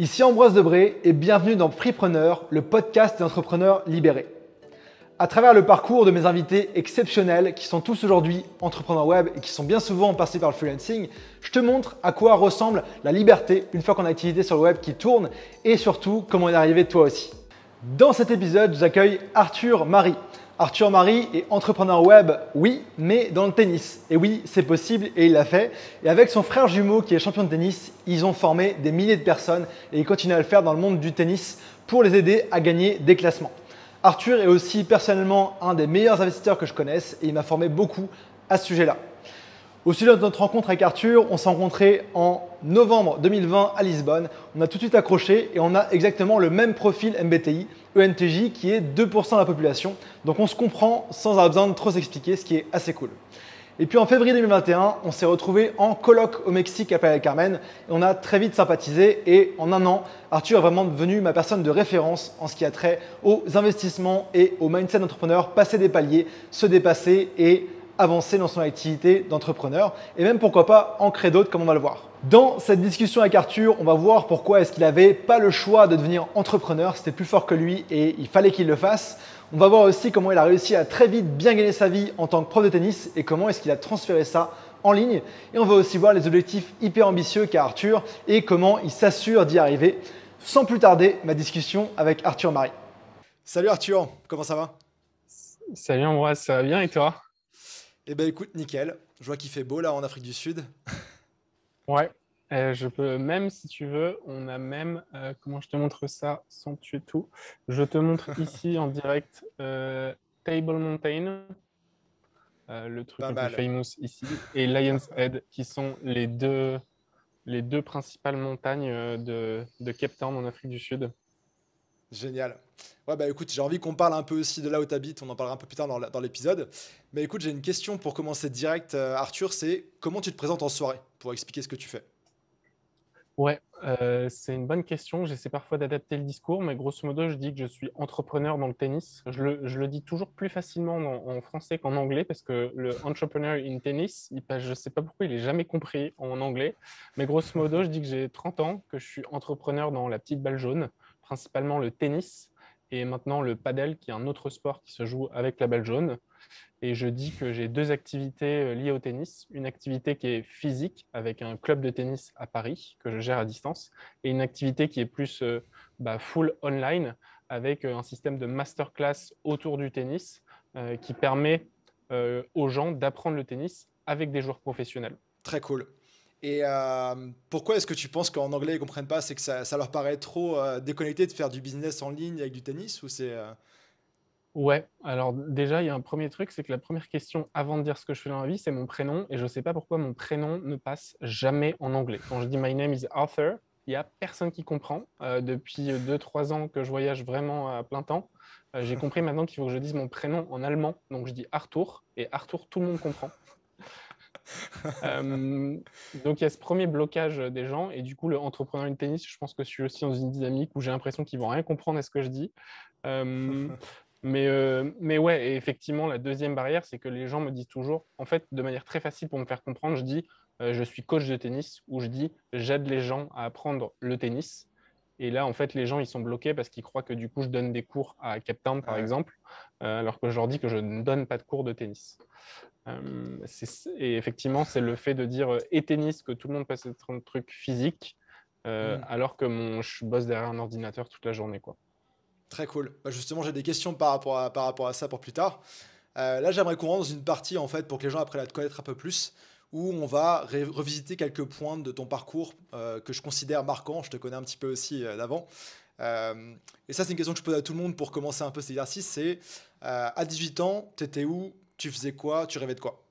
Ici Ambroise Debré et bienvenue dans Freepreneur, le podcast des entrepreneurs libérés. À travers le parcours de mes invités exceptionnels qui sont tous aujourd'hui entrepreneurs web et qui sont bien souvent passés par le freelancing, je te montre à quoi ressemble la liberté une fois qu'on a une activité sur le web qui tourne et surtout comment y arriver toi aussi. Dans cet épisode, j'accueille Arthur Marie. Arthur Marie est entrepreneur web, oui, mais dans le tennis. Et oui, c'est possible et il l'a fait. Et avec son frère jumeau qui est champion de tennis, ils ont formé des milliers de personnes et ils continuent à le faire dans le monde du tennis pour les aider à gagner des classements. Arthur est aussi personnellement un des meilleurs investisseurs que je connaisse et il m'a formé beaucoup à ce sujet-là. Au sujet de notre rencontre avec Arthur, on s'est rencontrés en novembre 2020 à Lisbonne. On a tout de suite accroché et on a exactement le même profil MBTI, ENTJ, qui est 2% de la population. Donc on se comprend sans avoir besoin de trop s'expliquer, ce qui est assez cool. Et puis en février 2021, on s'est retrouvés en colloque au Mexique à Playa del Carmen et on a très vite sympathisé. Et en un an, Arthur est vraiment devenu ma personne de référence en ce qui a trait aux investissements et au mindset d'entrepreneur, passer des paliers, se dépasser et avancer dans son activité d'entrepreneur et même pourquoi pas en créer d'autres comme on va le voir. Dans cette discussion avec Arthur, on va voir pourquoi est-ce qu'il n'avait pas le choix de devenir entrepreneur, c'était plus fort que lui et il fallait qu'il le fasse. On va voir aussi comment il a réussi à très vite bien gagner sa vie en tant que prof de tennis et comment est-ce qu'il a transféré ça en ligne. Et on va aussi voir les objectifs hyper ambitieux qu'a Arthur et comment il s'assure d'y arriver. Sans plus tarder, ma discussion avec Arthur Marie. Salut Arthur, comment ça va? Salut Ambroise, ça va bien et toi? Eh ben écoute, nickel. Je vois qu'il fait beau là en Afrique du Sud. Ouais, je peux même si tu veux, on a même, comment je te montre ça sans tuer tout? Je te montre ici en direct Table Mountain, le truc Pas le plus mal. famous ici, et Lion's Head, qui sont les deux principales montagnes de Cape Town en Afrique du Sud. Génial. Ouais, bah écoute, j'ai envie qu'on parle un peu aussi de là où tu habites, on en parlera un peu plus tard dans l'épisode. Mais écoute, j'ai une question pour commencer direct, Arthur, c'est comment tu te présentes en soirée pour expliquer ce que tu fais? Ouais, c'est une bonne question. J'essaie parfois d'adapter le discours, mais grosso modo, je dis que je suis entrepreneur dans le tennis. Je le dis toujours plus facilement en français qu'en anglais parce que le entrepreneur in tennis, je ne sais pas pourquoi il est jamais compris en anglais. Mais grosso modo, je dis que j'ai 30 ans, que je suis entrepreneur dans la petite balle jaune, principalement le tennis et maintenant le padel, qui est un autre sport qui se joue avec la balle jaune. Et je dis que j'ai deux activités liées au tennis. Une activité qui est physique avec un club de tennis à Paris que je gère à distance et une activité qui est plus full online avec un système de masterclass autour du tennis qui permet aux gens d'apprendre le tennis avec des joueurs professionnels. Très cool. Et pourquoi est-ce que tu penses qu'en anglais ils comprennent pas? C'est que ça leur paraît trop déconnecté de faire du business en ligne avec du tennis ou c'est Ouais, alors déjà, il y a un premier truc, c'est que la première question avant de dire ce que je fais dans la vie, c'est mon prénom. Et je ne sais pas pourquoi mon prénom ne passe jamais en anglais. Quand je dis My name is Arthur, il n'y a personne qui comprend. Depuis 2, 3 ans que je voyage vraiment à plein temps, j'ai compris maintenant qu'il faut que je dise mon prénom en allemand. Donc je dis Arthur, et Arthur, tout le monde comprend. Euh, donc il y a ce premier blocage des gens. Et du coup, le entrepreneur de tennis, je pense que je suis aussi dans une dynamique où j'ai l'impression qu'ils vont rien comprendre à ce que je dis. Euh, mais ouais, et effectivement, la deuxième barrière, c'est que les gens me disent toujours, en fait, de manière très facile pour me faire comprendre, je dis je suis coach de tennis ou je dis j'aide les gens à apprendre le tennis. Et là, en fait, les gens, ils sont bloqués parce qu'ils croient que du coup, je donne des cours à Cape Town, par Ouais. exemple, alors que je leur dis que je ne donne pas de cours de tennis. Et effectivement, c'est le fait de dire et tennis que tout le monde passe être un truc physique, Hmm. alors que je bosse derrière un ordinateur toute la journée, quoi. Très cool. Bah, justement, j'ai des questions par rapport à ça pour plus tard. Là, j'aimerais qu'on rentre dans une partie en fait pour que les gens apprennent à te connaître un peu plus, où on va revisiter quelques points de ton parcours que je considère marquants. Je te connais un petit peu aussi d'avant. Et ça, c'est une question que je pose à tout le monde pour commencer un peu cet exercice. C'est à 18 ans, tu étais où? Tu faisais quoi? Tu rêvais de quoi?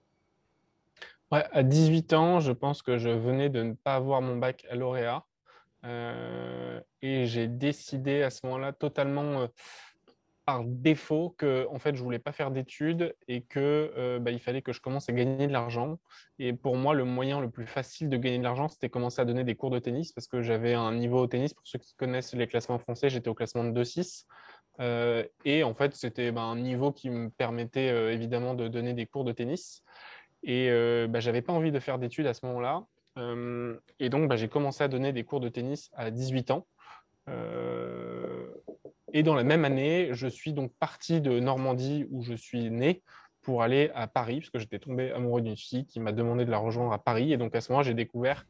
Ouais, à 18 ans, je pense que je venais de ne pas avoir mon bac à lauréat. Et j'ai décidé à ce moment-là totalement par défaut que en fait, je voulais pas faire d'études et que il fallait que je commence à gagner de l'argent. Et pour moi, le moyen le plus facile de gagner de l'argent, c'était commencer à donner des cours de tennis parce que j'avais un niveau au tennis. Pour ceux qui connaissent les classements français, j'étais au classement de 2,6. Et en fait, c'était un niveau qui me permettait évidemment de donner des cours de tennis. Et j'avais pas envie de faire d'études à ce moment-là. Et donc, j'ai commencé à donner des cours de tennis à 18 ans. Et dans la même année, je suis donc parti de Normandie où je suis né pour aller à Paris, parce que j'étais tombé amoureux d'une fille qui m'a demandé de la rejoindre à Paris. Et donc à ce moment, j'ai découvert,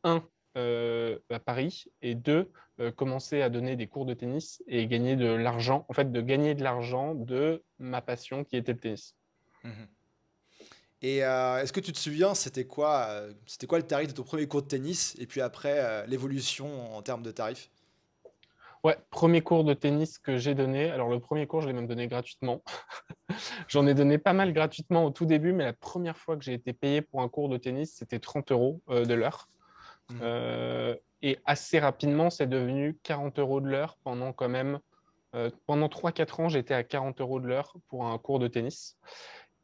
un, à Paris, et deux, commencer à donner des cours de tennis et gagner de l'argent, en fait, de gagner de l'argent de ma passion qui était le tennis. Mhm. Et est-ce que tu te souviens, c'était quoi le tarif de ton premier cours de tennis et puis après l'évolution en termes de tarifs? Ouais, premier cours de tennis que j'ai donné. Alors, le premier cours, je l'ai même donné gratuitement. J'en ai donné pas mal gratuitement au tout début, mais la première fois que j'ai été payé pour un cours de tennis, c'était 30 euros de l'heure. Mhm. Euh, et assez rapidement, c'est devenu 40 euros de l'heure pendant quand même. Pendant 3-4 ans, j'étais à 40 euros de l'heure pour un cours de tennis.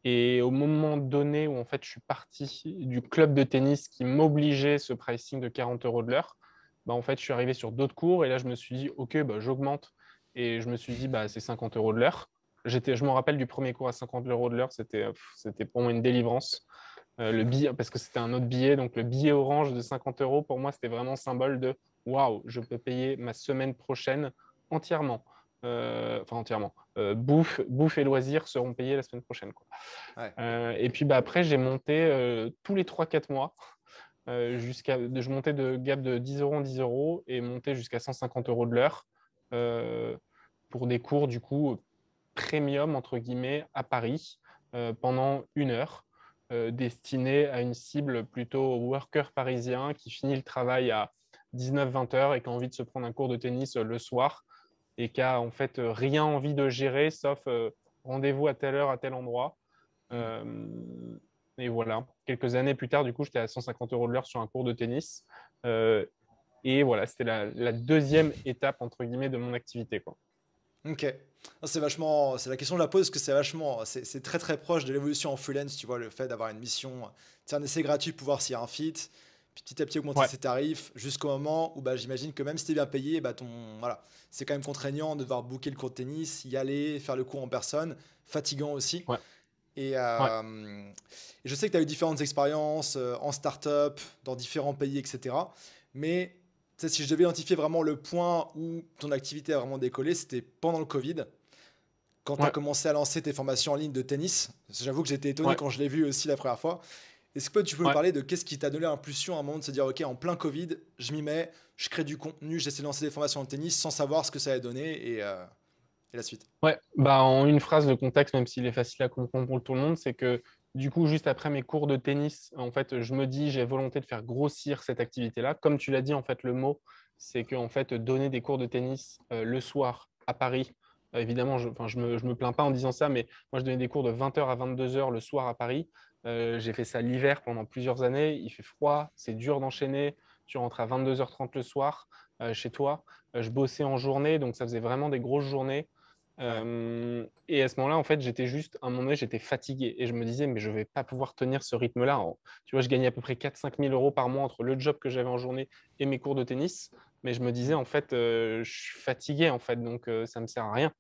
Et au moment donné où en fait je suis parti du club de tennis qui m'obligeait ce pricing de 40 euros de l'heure, bah, en fait je suis arrivé sur d'autres cours et là je me suis dit ok, bah, j'augmente et je me suis dit bah, c'est 50 euros de l'heure. Je me rappelle du premier cours à 50 euros de l'heure, c'était pour moi une délivrance. Le billet, parce que c'était un autre billet, donc le billet orange de 50 euros, pour moi, c'était vraiment symbole de waouh, je peux payer ma semaine prochaine entièrement. Enfin, entièrement. Bouffe et loisirs seront payés la semaine prochaine, quoi. Ouais. Et puis bah, après, j'ai monté tous les 3-4 mois. Je montais de gap de 10 euros en 10 euros et montais jusqu'à 150 euros de l'heure euh, pour des cours, du coup, premium, entre guillemets, à Paris pendant 1 heure, destiné à une cible plutôt worker parisien qui finit le travail à 19-20 heures et qui a envie de se prendre un cours de tennis le soir et qui a en fait rien envie de gérer sauf rendez-vous à telle heure, à tel endroit. Mhm. Euh, et voilà, quelques années plus tard, du coup, j'étais à 150 euros de l'heure sur un cours de tennis. Euh, et voilà, c'était la deuxième étape, entre guillemets, de mon activité, quoi. Ok. Non, c'est vachement, c'est la question de la pause, parce que c'est très très proche de l'évolution en freelance, tu vois, le fait d'avoir une mission, c'est un essai gratuit pour voir s'il y a un fit, puis petit à petit augmenter Ouais, ses tarifs jusqu'au moment où bah, j'imagine que même si t'es bien payé, bah, voilà, c'est quand même contraignant de devoir booker le cours de tennis, y aller, faire le cours en personne, fatigant aussi. ouais, Et, ouais. et je sais que tu as eu différentes expériences en startup, dans différents pays, etc. Mais tu sais, si je devais identifier vraiment le point où ton activité a vraiment décollé, c'était pendant le Covid, quand tu as Ouais, commencé à lancer tes formations en ligne de tennis. J'avoue que j'étais étonné ouais, quand je l'ai vu aussi la première fois. Est-ce que tu peux me ouais. parler de qu'est-ce qui t'a donné l'impulsion à un moment de se dire, OK, en plein Covid, je m'y mets, je crée du contenu, j'essaie de lancer des formations en tennis sans savoir ce que ça allait donner et la suite. Ouais, bah en une phrase de contexte, même s'il est facile à comprendre pour tout le monde, c'est que du coup, juste après mes cours de tennis, en fait, je me dis, j'ai volonté de faire grossir cette activité-là. Comme tu l'as dit, en fait, le mot, c'est que en fait, donner des cours de tennis le soir à Paris, évidemment, enfin, je me plains pas en disant ça, mais moi, je donnais des cours de 20 h à 22 h le soir à Paris. J'ai fait ça l'hiver pendant plusieurs années. Il fait froid, c'est dur d'enchaîner. Tu rentres à 22h30 le soir chez toi. Je bossais en journée, donc ça faisait vraiment des grosses journées. Ouais. Et à ce moment-là, en fait, à un moment donné, j'étais fatigué et je me disais, mais je vais pas pouvoir tenir ce rythme-là. Tu vois, je gagnais à peu près 4-5 000 euros par mois entre le job que j'avais en journée et mes cours de tennis. Mais je me disais, Mm. en fait, je suis fatigué, en fait, donc ça me sert à rien.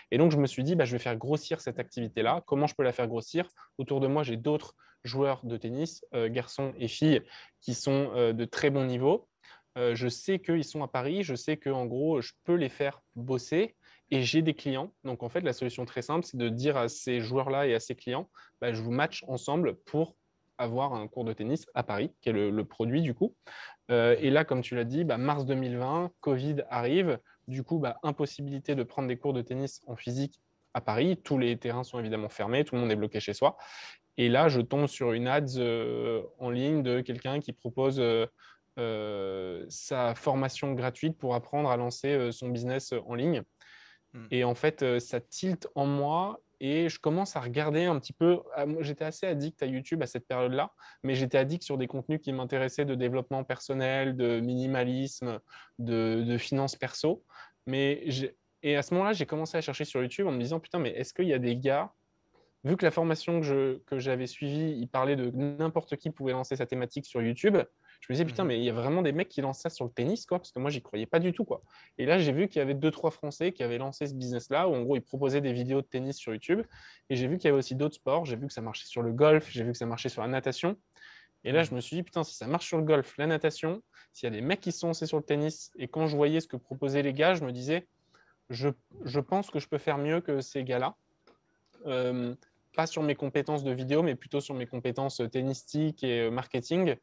Et donc, je me suis dit, bah, je vais faire grossir cette activité-là. Comment je peux la faire grossir? Autour de moi, j'ai d'autres joueurs de tennis, garçons et filles, qui sont de très bon niveau. Je sais qu'ils sont à Paris, je sais qu'en gros, je peux les faire bosser et j'ai des clients. Donc, en fait, la solution très simple, c'est de dire à ces joueurs-là et à ces clients, bah, je vous match ensemble pour avoir un cours de tennis à Paris, qui est le produit du coup. Et là, comme tu l'as dit, bah, mars 2020, Covid arrive. Du coup, bah, impossibilité de prendre des cours de tennis en physique à Paris. Tous les terrains sont évidemment fermés, tout le monde est bloqué chez soi. Et là, je tombe sur une ads en ligne de quelqu'un qui propose sa formation gratuite pour apprendre à lancer son business en ligne. Mm. Et en fait, ça tilte en moi et je commence à regarder un petit peu. Moi, j'étais assez addict à YouTube à cette période-là, mais j'étais addict sur des contenus qui m'intéressaient de développement personnel, de minimalisme, de finances perso. Mais et à ce moment-là, j'ai commencé à chercher sur YouTube en me disant, putain, mais est-ce qu'il y a des gars vu que la formation que j'avais suivie, il parlait de n'importe qui pouvait lancer sa thématique sur YouTube, je me disais, putain, Mhm. mais il y a vraiment des mecs qui lancent ça sur le tennis, quoi, parce que moi, j'y croyais pas du tout, quoi. Et là, j'ai vu qu'il y avait deux, trois Français qui avaient lancé ce business-là, où en gros, ils proposaient des vidéos de tennis sur YouTube. Et j'ai vu qu'il y avait aussi d'autres sports. J'ai vu que ça marchait sur le golf, j'ai vu que ça marchait sur la natation. Et là, je me suis dit, putain, si ça marche sur le golf, la natation, s'il y a des mecs qui se sont lancés sur le tennis, et quand je voyais ce que proposaient les gars, je me disais, je, je pense que je peux faire mieux que ces gars-là. Pas sur mes compétences de vidéo, mais plutôt sur mes compétences tennistiques et marketing.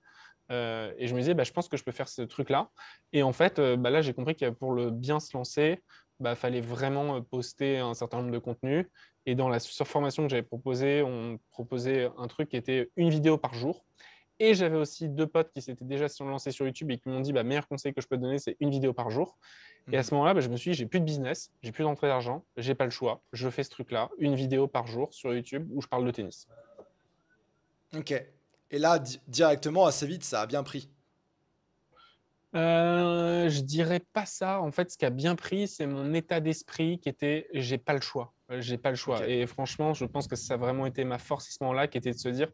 Et je me disais, bah, je pense que je peux faire ce truc-là. Et en fait, bah, là, j'ai compris que pour le bien se lancer, bah, fallait vraiment poster un certain nombre de contenus. Et dans la surformation que j'avais proposée, on proposait un truc qui était une vidéo par jour. Et j'avais aussi deux potes qui s'étaient déjà lancés sur YouTube et qui m'ont dit, bah, meilleur conseil que je peux te donner, c'est une vidéo par jour. Et à Mhm. ce moment-là, bah, je me suis dit, j'ai plus de business, j'ai plus d'entrée d'argent, j'ai pas le choix. Je fais ce truc-là, une vidéo par jour sur YouTube où je parle de tennis. Ok. Et là, directement, assez vite, ça a bien pris. Je dirais pas ça. En fait, ce qui a bien pris, c'est mon état d'esprit qui était j'ai pas le choix. J'ai pas le Ok. choix. Et franchement, je pense que ça a vraiment été ma force à ce moment-là, qui était de se dire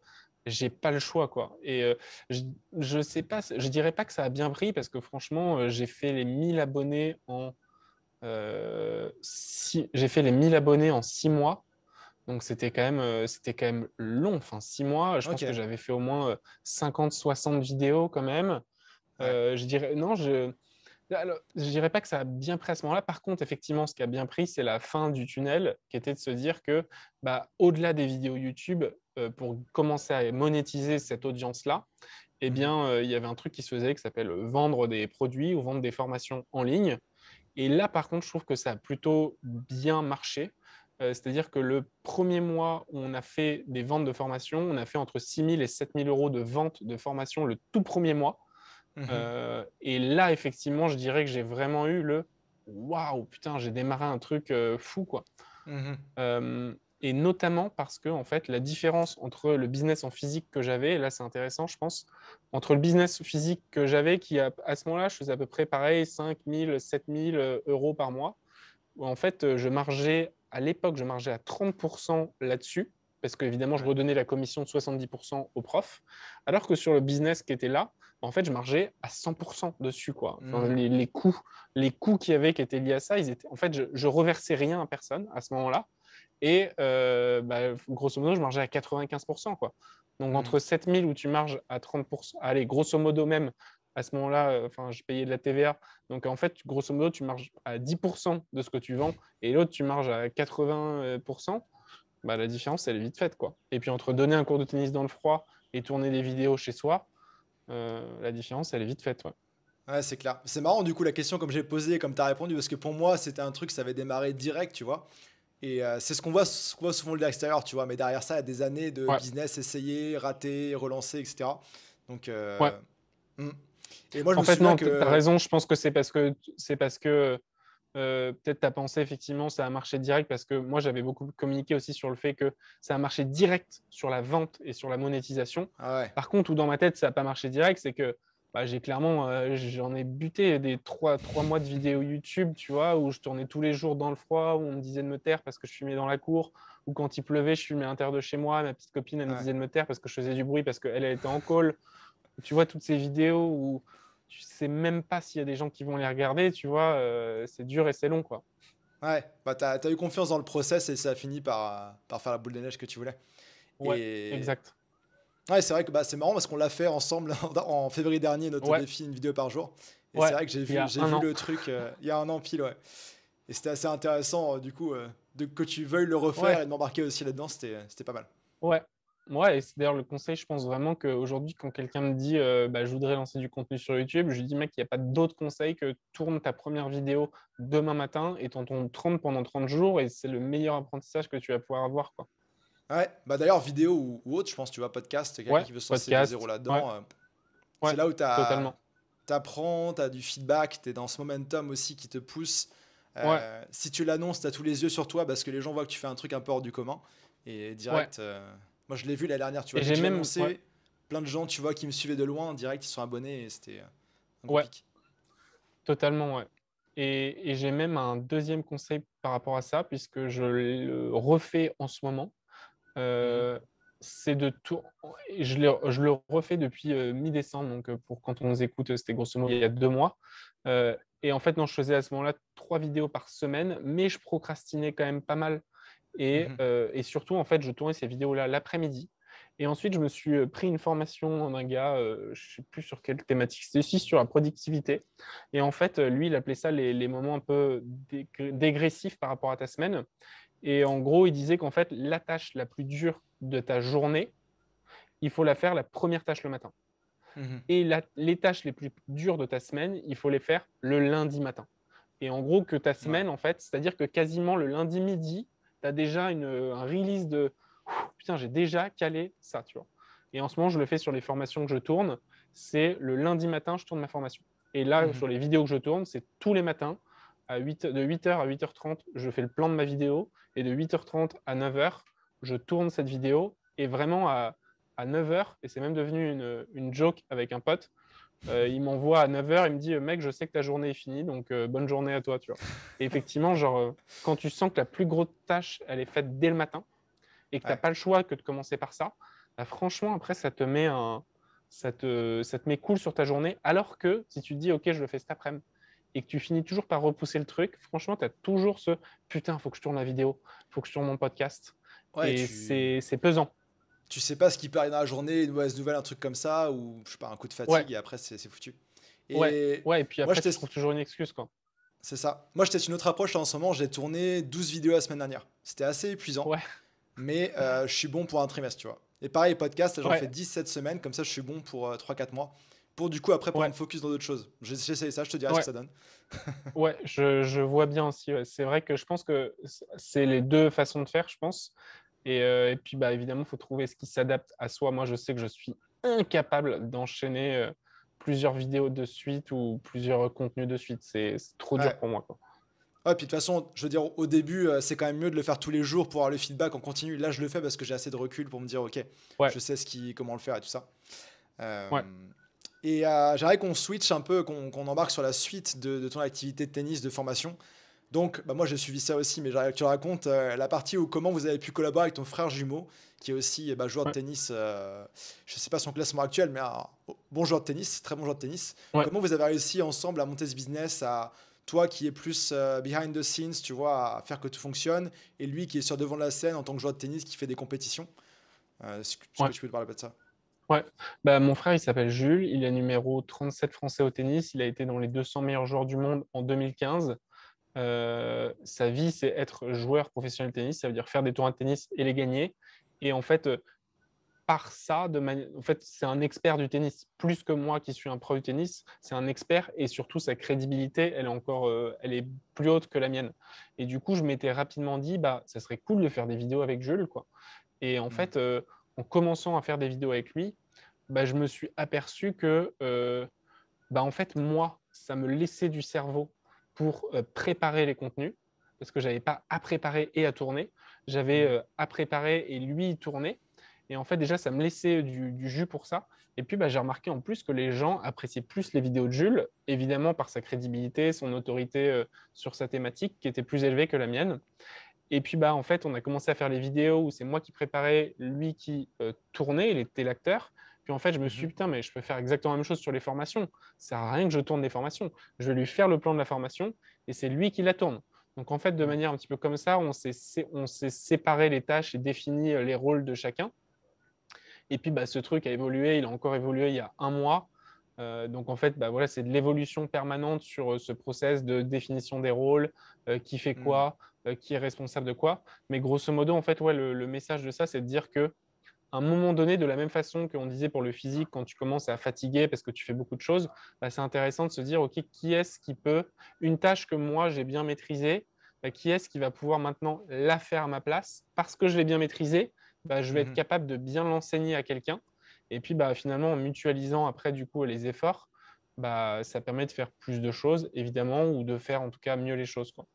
j'ai pas le choix, quoi. Et je, je sais pas, je dirais pas que ça a bien pris parce que franchement, j'ai fait les 1000 abonnés en j'ai fait les 1000 abonnés en 6 mois. Donc c'était quand même long. Enfin, 6 mois, je pense que Ok. j'avais fait au moins 50, 60 vidéos quand même. Ouais. Je dirais, non, alors, je dirais pas que ça a bien pris à ce moment-là. Par contre, effectivement, ce qui a bien pris, c'est la fin du tunnel, qui était de se dire que, bah, au-delà des vidéos YouTube, pour commencer à monétiser cette audience-là, eh Mhm. bien, il y avait un truc qui se faisait qui s'appelle vendre des produits ou vendre des formations en ligne. Et là, par contre, je trouve que ça a plutôt bien marché. C'est-à-dire que le premier mois où on a fait des ventes de formation, on a fait entre 6 000 et 7 000 euros de vente de formation le tout premier mois. Mhm. Et là, effectivement, je dirais que j'ai vraiment eu le waouh, putain, j'ai démarré un truc fou, quoi. Mhm. Et notamment parce que, en fait, la différence entre le business en physique que j'avais, et là, c'est intéressant, je pense, entre le business physique que j'avais, qui à ce moment-là, je faisais à peu près pareil, 5 000, 7 000 euros par mois, où en fait, je margeais, à l'époque, je margeais à 30% là-dessus, parce qu'évidemment, je Ouais. redonnais la commission de 70% au prof, alors que sur le business qui était là, en fait, je margeais à 100% dessus, quoi. Enfin, Mhm. les coûts qu'il y avait qui étaient liés à ça, ils étaient, en fait, je reversais rien à personne à ce moment-là. Et bah, grosso modo, je margeais à 95%, quoi. Donc, Mhm. entre 7000 où tu marges à 30%, allez, grosso modo même, à ce moment-là, enfin, je payais de la TVA. Donc, en fait, grosso modo, tu marges à 10% de ce que tu vends et l'autre, tu marges à 80%. Bah, la différence, elle est vite faite, quoi. Et puis, entre donner un cours de tennis dans le froid et tourner des vidéos chez soi, la différence, elle est vite faite, ouais. Ouais, c'est clair. C'est marrant, du coup, la question, comme j'ai posé, comme tu as répondu, parce que pour moi, c'était un truc, ça avait démarré direct, tu vois. Et c'est ce qu'on voit souvent de l'extérieur, tu vois. Mais derrière ça, il y a des années de Ouais, business essayé, raté, relancé, etc. Donc, ouais. hmm. Et moi, je En me fait, souviens non, tu as que. raison. Je pense que c'est parce que peut-être tu as pensé effectivement ça a marché direct parce que moi j'avais beaucoup communiqué aussi sur le fait que ça a marché direct sur la vente et sur la monétisation. Ah ouais, Par contre, où dans ma tête ça n'a pas marché direct, c'est que bah, j'ai clairement, j'en ai buté des trois mois de vidéos YouTube, tu vois, où je tournais tous les jours dans le froid, où on me disait de me taire parce que je fumais dans la cour, ou quand il pleuvait, je fumais à l'intérieur de chez moi, ma petite copine, elle me ouais, disait de me taire parce que je faisais du bruit, parce qu'elle, elle était en call. Tu vois toutes ces vidéos où tu sais même pas s'il y a des gens qui vont les regarder, tu vois, c'est dur et c'est long, quoi. ouais. Bah, t'as eu confiance dans le process et ça a fini par faire la boule de neige que tu voulais. Ouais, Et exact. ouais, c'est vrai que bah, c'est marrant parce qu'on l'a fait ensemble en février dernier, notre Ouais, défi, une vidéo par jour. Et c'est ouais, vrai que il y a j'ai un vu an. le truc il y a un an pile, ouais. Et c'était assez intéressant, du coup, que tu veuilles le refaire Ouais, et de m'embarquer aussi là-dedans, c'était pas mal. ouais. Ouais, et c'est d'ailleurs le conseil, je pense vraiment qu'aujourd'hui, quand quelqu'un me dit bah, je voudrais lancer du contenu sur YouTube, je lui dis mec, il n'y a pas d'autre conseil que tourne ta première vidéo demain matin et t'en tournes 30 pendant 30 jours et c'est le meilleur apprentissage que tu vas pouvoir avoir, quoi. Ouais, bah d'ailleurs, vidéo ou autre, je pense, tu vois, podcast, quelqu'un Ouais, qui veut se lancer de zéro podcast, ouais, là-dedans, c'est ouais, là où totalement. t'apprends, t'as du feedback, t'es dans ce momentum aussi qui te pousse. Ouais, Si tu l'annonces, t'as tous les yeux sur toi parce que les gens voient que tu fais un truc un peu hors du commun. Et ouais. direct, moi je l'ai vu la dernière, tu vois, Et dès que j'ai j'ai même, ouais, annoncé, plein de gens, tu vois, qui me suivaient de loin, direct, ils sont abonnés et c'était un gros ouais. pic. Totalement, ouais. Et j'ai même un deuxième conseil par rapport à ça, puisque je le refais en ce moment. Mhm. Euh, c'est de tout. Je le refais depuis mi-décembre, donc pour quand on nous écoute, c'était grosso modo il y a 2 mois. Et en fait, non, je faisais à ce moment-là 3 vidéos par semaine, mais je procrastinais quand même pas mal. Mhm. Et surtout, en fait, je tournais ces vidéos-là l'après-midi. Et ensuite, je me suis pris une formation d'un gars, je ne sais plus sur quelle thématique, c'était aussi sur la productivité. Et en fait, lui, il appelait ça les moments un peu dégressifs par rapport à ta semaine. Et en gros, il disait qu'en fait, la tâche la plus dure de ta journée, il faut la faire la première tâche le matin. Mhm. Et les tâches les plus dures de ta semaine, il faut les faire le lundi matin. Et en gros, que ta Ouais. semaine, en fait, c'est-à-dire que quasiment le lundi midi, tu as déjà un release de putain, j'ai déjà calé ça, tu vois. Et en ce moment, je le fais sur les formations que je tourne. C'est le lundi matin, je tourne ma formation. Et là, Mhm. sur les vidéos que je tourne, c'est tous les matins, de 8h à 8h30, je fais le plan de ma vidéo. Et de 8h30 à 9h, je tourne cette vidéo. Et vraiment, à 9h, et c'est même devenu une joke avec un pote, il m'envoie à 9h, il me dit mec, je sais que ta journée est finie, donc bonne journée à toi, tu vois. Et effectivement, genre, quand tu sens que la plus grosse tâche, elle est faite dès le matin et que tu n'as Ouais. pas le choix que de commencer par ça, bah, franchement, après, ça te met cool sur ta journée. Alors que si tu te dis, OK, je le fais cet après-midi et que tu finis toujours par repousser le truc, franchement, tu as toujours ce putain, il faut que je tourne la vidéo, il faut que je tourne mon podcast. Ouais, Et c'est pesant. tu sais pas ce qui peut arriver dans la journée, une mauvaise nouvelle, un truc comme ça, ou je sais pas, un coup de Ouais, fatigue, et après, c'est foutu. ouais, Et ouais. Et puis moi, je après, tu teste, trouves toujours une excuse, quoi. c'est ça. Moi, je teste une autre approche là, en ce moment. J'ai tourné 12 vidéos la semaine dernière. C'était assez épuisant, Ouais, mais je suis bon pour un trimestre, tu vois. Et pareil, podcast, j'en fais ouais, 17 semaines, comme ça, je suis bon pour 3-4 mois. Pour du coup, après, pouvoir ouais, me focus dans d'autres choses. J'essaye ça, je te dirai ce que ouais. ça donne. Ouais, je vois bien aussi. Ouais. C'est vrai que je pense que c'est les deux façons de faire, je pense. Et puis, bah, évidemment, il faut trouver ce qui s'adapte à soi. Moi, je sais que je suis incapable d'enchaîner plusieurs vidéos de suite ou plusieurs contenus de suite. C'est trop dur Ouais. pour moi, quoi. Ouais, puis de toute façon, je veux dire, au début, c'est quand même mieux de le faire tous les jours pour avoir le feedback en continu. Là, je le fais parce que j'ai assez de recul pour me dire, ok, Ouais, je sais comment le faire et tout ça. Euh, ouais, et j'aimerais qu'on switch un peu, qu'on embarque sur la suite de ton activité de tennis, de formation. Donc, bah, moi, j'ai suivi ça aussi, mais j'aimerais que tu racontes la partie où comment vous avez pu collaborer avec ton frère jumeau, qui est aussi bah, joueur de ouais, tennis. Je sais pas son classement actuel, mais un bon joueur de tennis, très bon joueur de tennis. ouais. Comment vous avez réussi ensemble à monter ce business, à toi qui est plus behind the scenes, tu vois, à faire que tout fonctionne, et lui qui est sur devant de la scène en tant que joueur de tennis qui fait des compétitions. Est-ce que Ouais. tu peux te parler un peu de ça? Ouais, bah, mon frère, il s'appelle Jules, il est numéro 37 français au tennis, il a été dans les 200 meilleurs joueurs du monde en 2015. Sa vie, c'est être joueur professionnel de tennis, ça veut dire faire des tournois de tennis et les gagner. Et en fait, par ça, en fait, c'est un expert du tennis. Plus que moi qui suis un pro du tennis, c'est un expert et surtout sa crédibilité, elle est encore, elle est plus haute que la mienne. Et du coup, je m'étais rapidement dit, bah, ça serait cool de faire des vidéos avec Jules, quoi. Et en Hmm. fait, en commençant à faire des vidéos avec lui, bah, je me suis aperçu que bah, en fait, moi, ça me laissait du cerveau pour préparer les contenus, parce que je n'avais pas à préparer et à tourner. J'avais Mhm. à préparer et lui tourner. Et en fait, déjà, ça me laissait du jus pour ça. Et puis, bah, j'ai remarqué en plus que les gens appréciaient plus les vidéos de Jules, évidemment par sa crédibilité, son autorité sur sa thématique, qui était plus élevée que la mienne. Et puis, bah, en fait, on a commencé à faire les vidéos où c'est moi qui préparais, lui qui tournait, il était l'acteur. Puis en fait, je me suis Mhm. dit, putain, mais je peux faire exactement la même chose sur les formations. Ça sert à rien que je tourne les formations. Je vais lui faire le plan de la formation et c'est lui qui la tourne. Donc en fait, de Mhm. manière un petit peu comme ça, on s'est séparé les tâches et défini les rôles de chacun. Et puis, bah, ce truc a évolué, il a encore évolué il y a un mois. Donc, en fait, bah, voilà, c'est de l'évolution permanente sur ce process de définition des rôles, qui fait Mhm. quoi, qui est responsable de quoi. Mais grosso modo, en fait, ouais, le message de ça, c'est de dire que à un moment donné, de la même façon qu'on disait pour le physique, quand tu commences à fatiguer parce que tu fais beaucoup de choses, bah, c'est intéressant de se dire, OK, qui est-ce qui peut, une tâche que moi j'ai bien maîtrisée, bah, qui est-ce qui va pouvoir maintenant la faire à ma place parce que je l'ai bien maîtrisée, bah, je vais être Mhm. capable de bien l'enseigner à quelqu'un. Et puis bah, finalement, en mutualisant après du coup les efforts, bah, ça permet de faire plus de choses, évidemment, ou de faire en tout cas mieux les choses, quoi.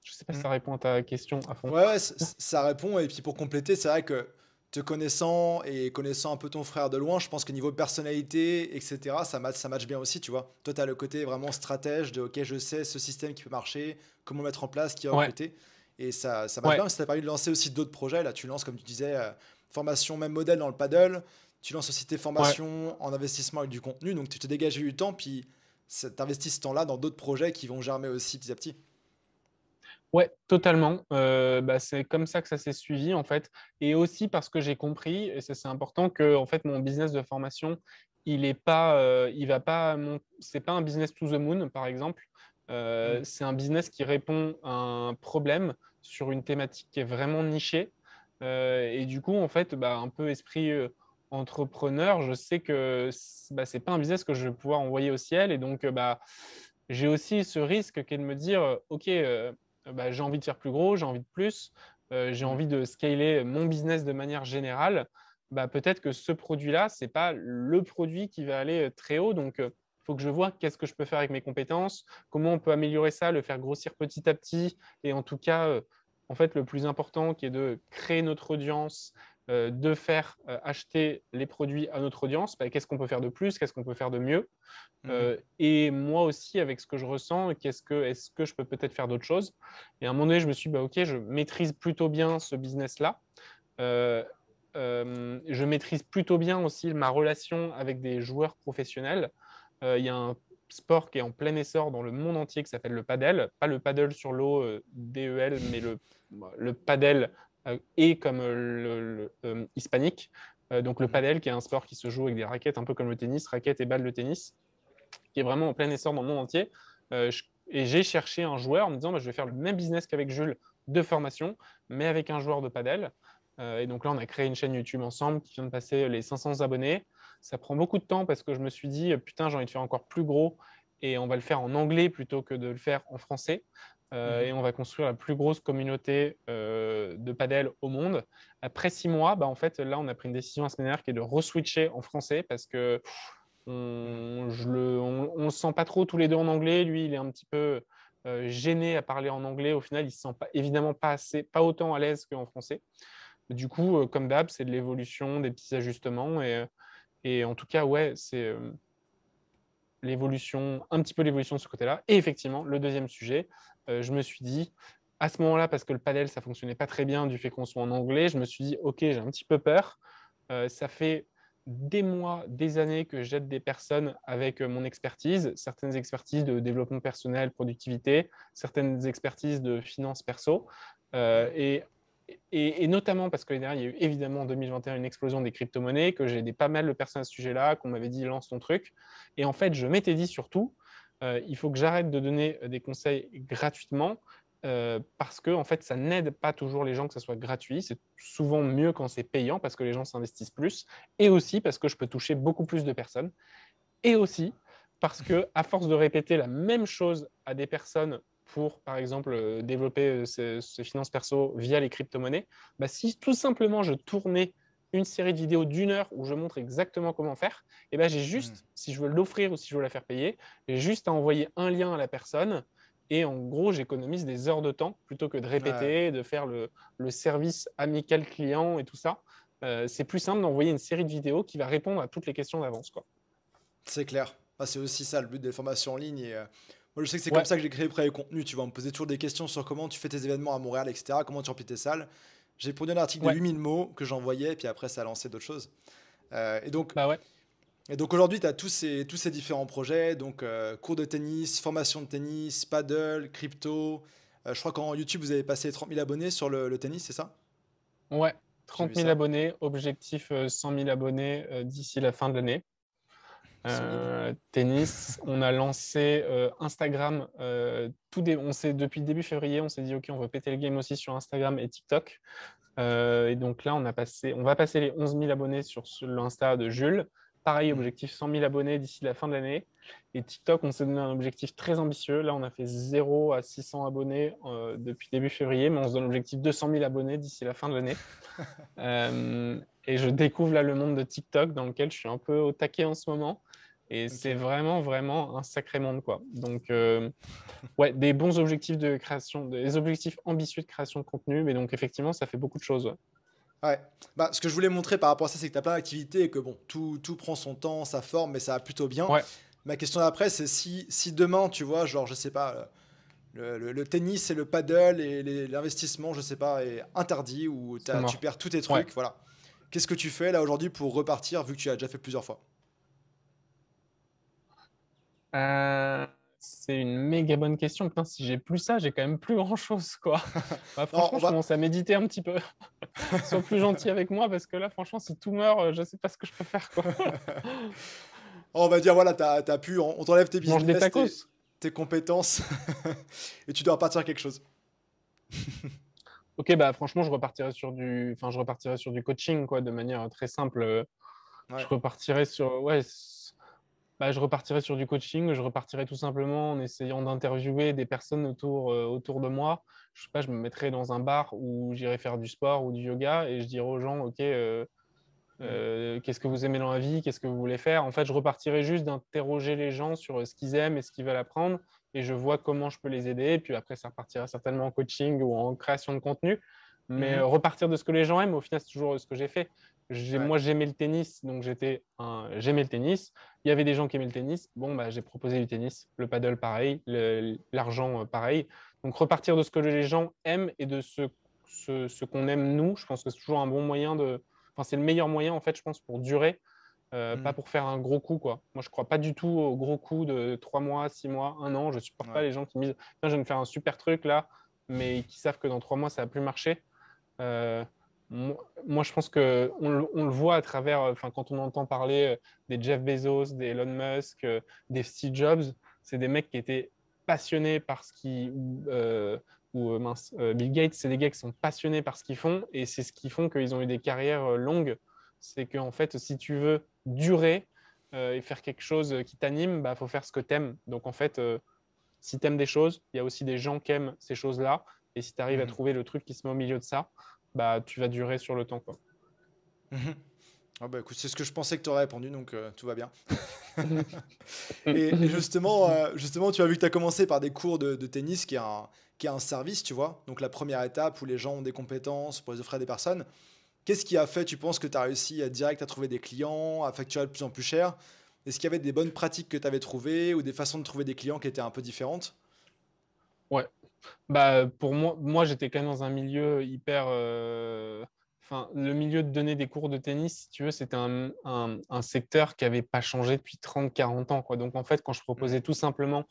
Je ne sais pas si Mhm. ça répond à ta question à fond. Ouais, ouais, ça répond. Et puis pour compléter, c'est vrai que te connaissant et connaissant un peu ton frère de loin, je pense que niveau personnalité, etc., ça match bien aussi, tu vois. Toi, tu as le côté vraiment stratège de, ok, je sais ce système qui peut marcher, comment mettre en place, qui va Ouais, recruter. Et ça match ouais, bien, ça t'a permis de lancer aussi d'autres projets. Là, tu lances, comme tu disais, formation même modèle dans le paddle. Tu lances aussi tes ouais. formations en investissement avec du contenu. Donc, tu te dégages du temps, puis tu investis ce temps-là dans d'autres projets qui vont germer aussi petit à petit. Ouais, totalement. C'est comme ça que ça s'est suivi en fait, et aussi parce que j'ai compris, et ça c'est important, que en fait mon business de formation, il va pas, c'est pas un business to the moon par exemple. Hmm. C'est un business qui répond à un problème sur une thématique qui est vraiment nichée. Et du coup en fait, un peu esprit entrepreneur, je sais que c'est pas un business que je vais pouvoir envoyer au ciel, et donc j'ai aussi ce risque qui est de me dire, ok. J'ai envie de faire plus gros, j'ai envie de plus, j'ai Hmm. envie de scaler mon business de manière générale. Peut-être que ce produit-là, ce n'est pas le produit qui va aller très haut. Donc, il faut que je vois qu'est-ce que je peux faire avec mes compétences, comment on peut améliorer ça, le faire grossir petit à petit. Et en tout cas, en fait, le plus important qui est de créer notre audience, de faire acheter les produits à notre audience, qu'est-ce qu'on peut faire de plus, qu'est-ce qu'on peut faire de mieux. Hmm. Et moi aussi, avec ce que je ressens, est-ce que je peux peut-être faire d'autres choses? Et à un moment donné, je me suis dit, ok, je maîtrise plutôt bien ce business-là. Euh, je maîtrise plutôt bien aussi ma relation avec des joueurs professionnels. Il y a un sport qui est en plein essor dans le monde entier qui s'appelle le padel. Pas le paddle sur l'eau, DEL, mais le padel et comme hispanique. Donc le Hmm. padel, qui est un sport qui se joue avec des raquettes, un peu comme le tennis, raquettes et balles de tennis, qui est vraiment en plein essor dans le monde entier. Et j'ai cherché un joueur en me disant, je vais faire le même business qu'avec Jules de formation, mais avec un joueur de padel. Et donc là, on a créé une chaîne YouTube ensemble qui vient de passer les 500 abonnés. Ça prend beaucoup de temps parce que je me suis dit, putain, j'ai envie de faire encore plus gros, et on va le faire en anglais plutôt que de le faire en français. Mhm. Et on va construire la plus grosse communauté de padel au monde. Après 6 mois, en fait, là, on a pris une décision la semaine dernière qui est de reswitcher en français parce que Hmm. on le sent pas trop tous les deux en anglais. Lui, il est un petit peu gêné à parler en anglais. Au final, il se sent pas, évidemment pas autant à l'aise qu'en français. Du coup, comme d'hab, c'est de l'évolution, des petits ajustements. Et en tout cas, ouais, c'est un petit peu l'évolution de ce côté-là. Et effectivement, le deuxième sujet, je me suis dit, à ce moment-là, parce que le padel, ça fonctionnait pas très bien du fait qu'on soit en anglais, je me suis dit, ok, j'ai un petit peu peur. Ça fait des mois, des années que j'aide des personnes avec mon expertise, certaines expertises de développement personnel, productivité, certaines expertises de finances perso. Euh, Mhm. et, et notamment parce que l'année dernière, il y a eu évidemment en 2021 une explosion des crypto-monnaies, que j'ai aidé pas mal de personnes à ce sujet-là, qu'on m'avait dit lance ton truc. Et en fait, je m'étais dit surtout, il faut que j'arrête de donner des conseils gratuitement, parce que en fait, ça n'aide pas toujours les gens que ça soit gratuit. C'est souvent mieux quand c'est payant parce que les gens s'investissent plus, et aussi parce que je peux toucher beaucoup plus de personnes, et aussi parce que à force de répéter la même chose à des personnes pour, par exemple, développer ces finances perso via les crypto-monnaies, si tout simplement je tournais une série de vidéos d'1 heure où je montre exactement comment faire, et j'ai Hmm. juste, si je veux l'offrir ou si je veux la faire payer, j'ai juste à envoyer un lien à la personne, et en gros, j'économise des heures de temps plutôt que de Ouais, répéter, de faire le service amical client et tout ça. C'est plus simple d'envoyer une série de vidéos qui va répondre à toutes les questions d'avance, quoi. c'est clair. Ah, c'est aussi ça le but des formations en ligne. Moi, je sais que c'est comme Ouais, ça que j'ai créé Prêt et Contenu. Tu vas me poser toujours des questions sur comment tu fais tes événements à Montréal, etc. Comment tu remplis tes salles. J'ai produit un article de ouais, 8000 mots que j'envoyais, et puis après, ça a lancé d'autres choses. Euh, et donc, bah ouais. et donc aujourd'hui, tu as tous ces différents projets. Donc, cours de tennis, formation de tennis, paddle, crypto. Je crois qu'en YouTube, vous avez passé 30 000 abonnés sur le tennis, c'est ça? Ouais, J'ai 30 vu 000 ça. abonnés, objectif 100 000 abonnés d'ici la fin de l'année. Solide. Tennis, on a lancé Instagram, depuis le début février, on s'est dit, OK, on veut péter le game aussi sur Instagram et TikTok. Et donc là, on va passer les 11 000 abonnés sur l'Insta de Jules. Pareil, Hmm. objectif 100 000 abonnés d'ici la fin de l'année. Et TikTok, on s'est donné un objectif très ambitieux. Là, on a fait 0 à 600 abonnés depuis début février, mais on se donne l'objectif 200 000 abonnés d'ici la fin de l'année. Et je découvre là le monde de TikTok dans lequel je suis un peu au taquet en ce moment. Et c'est Ok. vraiment, vraiment un sacré monde, quoi. Donc, ouais, des bons objectifs de création, des objectifs ambitieux de création de contenu. Mais donc, effectivement, ça fait beaucoup de choses, ouais. Ouais. Bah, ce que je voulais montrer par rapport à ça, c'est que tu as plein d'activités et que bon, tout prend son temps, sa forme, mais ça va plutôt bien. Ouais, Ma question d'après, c'est si demain, tu vois, genre, je sais pas, le tennis et le paddle et l'investissement, je sais pas, est interdit ou c'est tu mort. perds tous tes Ouais. trucs, voilà. Qu'est-ce que tu fais là aujourd'hui pour repartir vu que tu as déjà fait plusieurs fois? Euh, C'est une méga bonne question. Putain, si j'ai plus ça, j'ai quand même plus grand-chose, quoi. Bah, Non, franchement, je commence à méditer un petit peu. Sois plus gentil avec moi parce que là, franchement, si tout meurt, je sais pas ce que je peux faire, quoi. On va dire, voilà, t'as pu, on t'enlève tes Je mange des business, tacos. tes compétences, et tu dois repartir quelque chose. Ok, bah franchement, je repartirais sur du coaching, quoi, de manière très simple. Je Ouais. repartirais sur, ouais, bah, je repartirais sur du coaching. Je repartirais tout simplement en essayant d'interviewer des personnes autour de moi. Je sais pas, je me mettrais dans un bar où j'irais faire du sport ou du yoga et je dirais aux gens, ok, Mm. qu'est-ce que vous aimez dans la vie, qu'est-ce que vous voulez faire. En fait, je repartirais juste d'interroger les gens sur ce qu'ils aiment et ce qu'ils veulent apprendre, et je vois comment je peux les aider. Et puis après, ça repartira certainement en coaching ou en création de contenu. Mais Mhm. repartir de ce que les gens aiment, au final, c'est toujours ce que j'ai fait. Ouais. Moi, j'aimais le tennis, donc j'aimais le tennis. Il y avait des gens qui aimaient le tennis. Bon, bah, j'ai proposé du tennis, le paddle pareil, l'argent pareil. Donc repartir de ce que les gens aiment et de ce qu'on aime nous, je pense que c'est toujours un bon moyen de, enfin, c'est le meilleur moyen, en fait, je pense, pour durer, pas Mm. pour faire un gros coup, quoi. Moi, je crois pas du tout au gros coup de 3 mois, 6 mois, un an. Je supporte pas Ouais. les gens qui me disent, tiens, je vais me faire un super truc là, mais qui savent que dans 3 mois, ça va plus marcher. Euh, moi, je pense que on le voit à travers, enfin, quand on entend parler des Jeff Bezos, des Elon Musk, des Steve Jobs, c'est des mecs qui étaient passionnés par ce qui, mince, Bill Gates, c'est des gars qui sont passionnés par ce qu'ils font et c'est ce qui font qu'ils ont eu des carrières longues. C'est qu'en fait, si tu veux durer et faire quelque chose qui t'anime, bah, faut faire ce que t'aimes. Donc en fait, si t'aimes des choses, il y a aussi des gens qui aiment ces choses-là. Et si tu arrives à Mhm. trouver le truc qui se met au milieu de ça, bah, tu vas durer sur le temps, quoi. Mhm. Ah bah écoute, c'est ce que je pensais que tu aurais répondu, donc tout va bien. Et justement, justement, tu as vu que tu as commencé par des cours de tennis qui est un service, tu vois. Donc la première étape où les gens ont des compétences pour les offrir à des personnes. Qu'est-ce qui a fait, tu penses, que tu as réussi à direct à trouver des clients, à facturer de plus en plus cher? Est-ce qu'il y avait des bonnes pratiques que tu avais trouvées ou des façons de trouver des clients qui étaient un peu différentes? Ouais. Bah, pour moi, j'étais quand même dans un milieu hyper. Enfin, le milieu de donner des cours de tennis, si tu veux, c'était un secteur qui n'avait pas changé depuis 30, 40 ans, quoi. Donc, en fait, quand je Hmm. proposais tout simplement